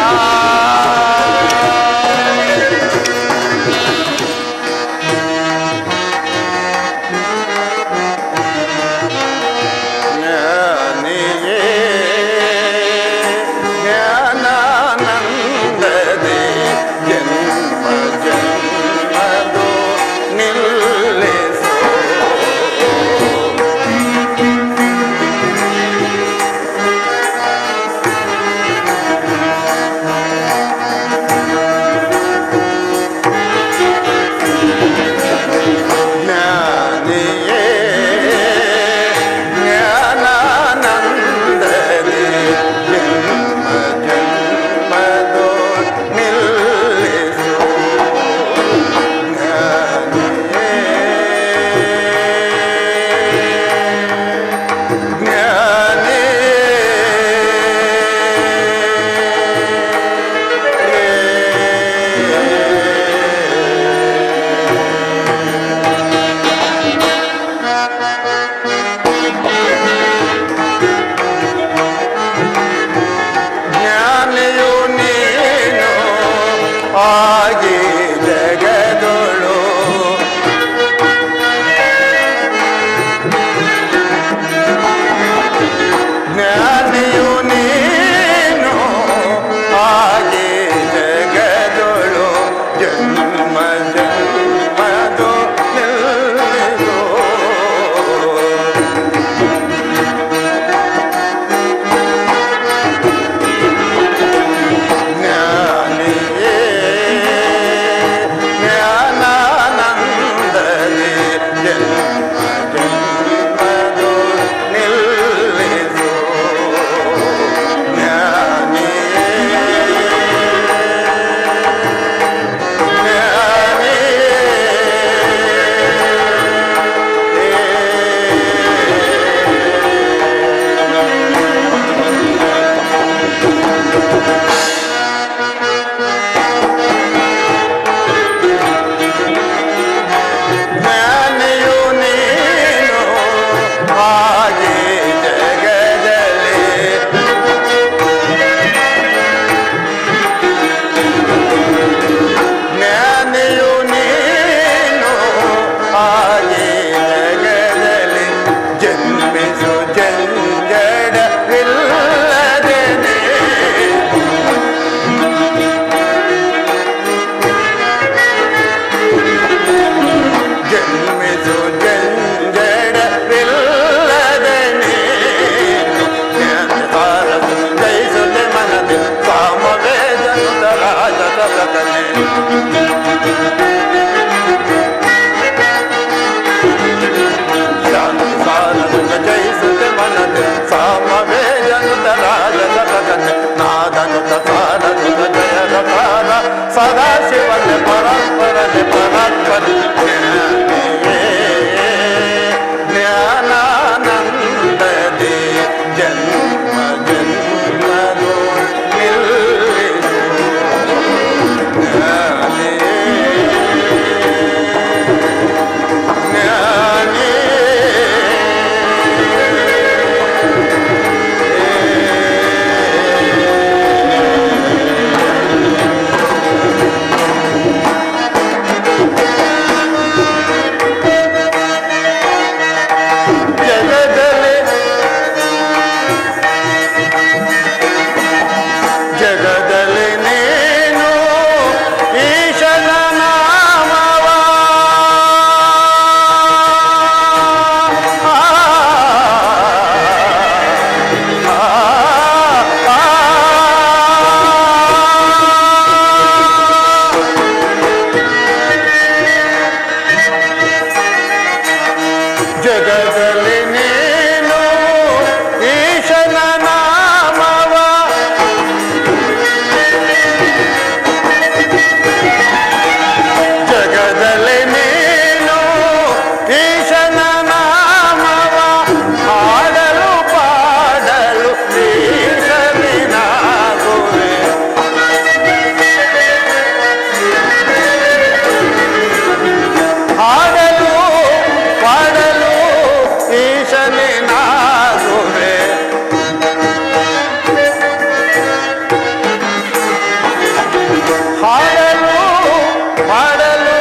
ಜ್ಞಾನಿಗೆ ಶಾಂತಿ ಸಾರಸುತ ಜಯಿಸುತ್ತೆ ಮನದೆ ಸಾಮವೇ ಜನುತ ರಾಜ ಸಕತೆ ನಾದನುತ ಸಾರಸುತ ಜಯಕಾರ ಸದಾ ಶಿವನೆ ಪರಸ್ಪರನೆ ಪರಾತ್ಪರ ಜ್ಞಾನಾನಂದದೆ ಜನ್ಮ ಜನ್ಮದು ನಿಲ್ಲಿಸು ಜ್ಞಾನೇ ಜ್ಞಾನೇ ಜಗದಲ್ಲಿ ನೀನು ಈಶನ ನಾಮವ ಜಗದಲ್ಲಿ ನೀನು ಈಶನ ನಾಮವ ಜಗದಲ್ಲಿ ನೀನು ಈಶನ ನಾಮವ ಹಾಡಲು ಪಾಡಲು ಈಶನಿನಾಗುವೆ ಹಾಡಲು ಪಾಡಲು ಈಶನಿನಾಗುವೆ ಹಾಡಲು ಮಾಡಲು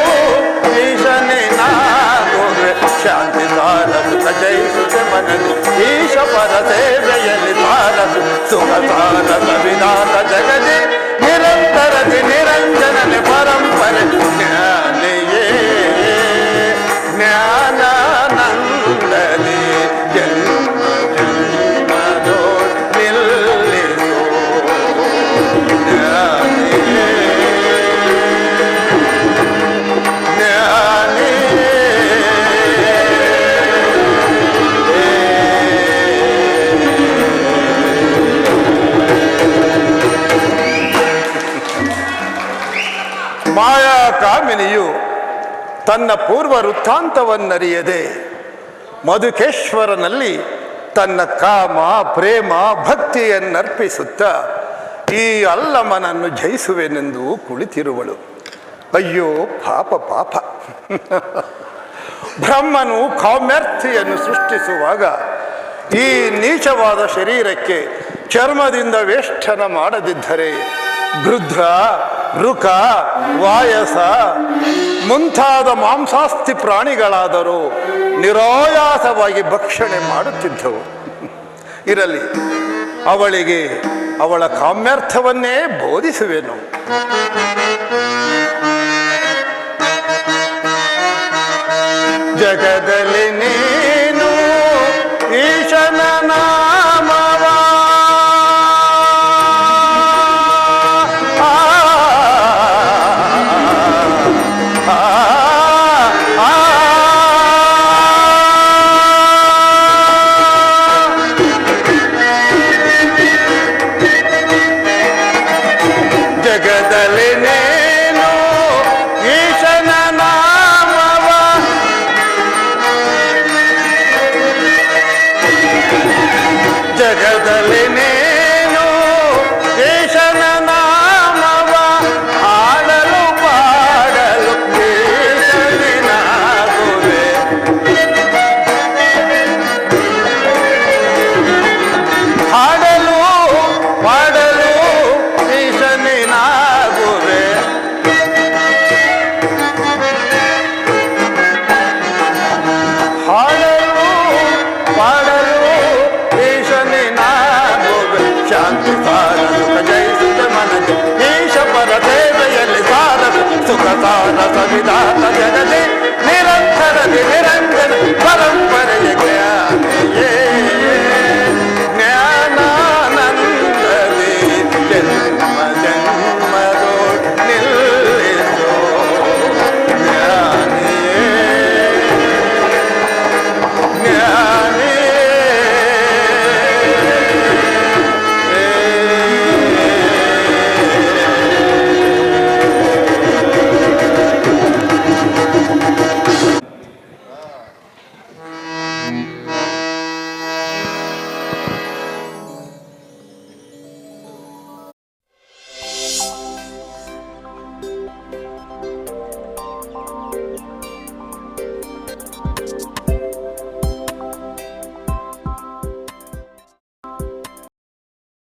ಈಶನಿನಾಗುವೆ ಶಾಂತಿ ಸಾರಸುತ ಜಯಿಸುತ್ತೆ ಮನದು ಈಶ ಪರ ಸೇವೆಯಲ್ಲಿ ಸಾರಸು ಸುಖ ಸಾರಸ ವಿಧಾನ ಜಗದಿ ನಿರಂತರದಿ ನಿರಂಜನನೆ ಪರಂಪರೆ ಜ್ಞಾನಿಯೇ ಜ್ಞಾನಾನಂದದಿ ಜನ್ಮ ಜನ್ಮದೋ ನಿಲ್ಲಿಸು ಜ್ಞಾನಿಯೇ ಜ್ಞಾನೇ ಮಾಯಾ ಕಾಮಿನಿಯು ತನ್ನ ಪೂರ್ವ ವೃತ್ತಾಂತವನ್ನರಿಯದೆ ಮಧುಕೇಶ್ವರನಲ್ಲಿ ತನ್ನ ಕಾಮ ಪ್ರೇಮ ಭಕ್ತಿಯನ್ನರ್ಪಿಸುತ್ತಾ ಈ ಅಲ್ಲಮನನ್ನು ಜಯಿಸುವೆನೆಂದು ಕುಳಿತಿರುವಳು. ಅಯ್ಯೋ ಪಾಪ ಪಾಪ. ಬ್ರಹ್ಮನು ಕಾಮ್ಯಾರ್ಥಿಯನ್ನು ಸೃಷ್ಟಿಸುವಾಗ ಈ ನೀಚವಾದ ಶರೀರಕ್ಕೆ ಚರ್ಮದಿಂದ ವೇಷ್ಟನ ಮಾಡದಿದ್ದರೆ ಗೃಧ್ರ ಋಕ ವಾಯಸ ಮುಂತಾದ ಮಾಂಸಾಸ್ತಿ ಪ್ರಾಣಿಗಳಾದರೂ ನಿರಾಯಾಸವಾಗಿ ಭಕ್ಷಣೆ ಮಾಡುತ್ತಿದ್ದವು. ಇರಲಿ, ಅವಳಿಗೆ ಅವಳ ಕಾಮ್ಯಾರ್ಥವನ್ನೇ ಬೋಧಿಸುವೆನು. ಜಗದಲ್ಲಿ ನೀನು ಈಶನ ನಾಮವ ಜಗದಲ್ಲಿ ನೀನು ಈಶನ ನಾಮವ ಜಗದಲ್ಲಿ ನೀನು ಈಶನ ನಾಮವ ಆಡಲು ಪಾಡಲು ಈಶನಿನಾಗುವೆ. ಹಾಡಲು ಪಾಡಲು ಈಶನಿನಾಗುವೆ. ಹಾಡಲು ಪಾಡಲು ಈಶನಿನಾಗುವೆ. ಶಾಂತಿ ಸಾರಸುತ ಜಯಿಸುತ್ತ ಮನದೆ ಈಶ ಪರ ಸೇವೆಯಲ್ಲಿ ಸಾರಸು ಸುಖ ಸಾರಸ ವಿಧಾನ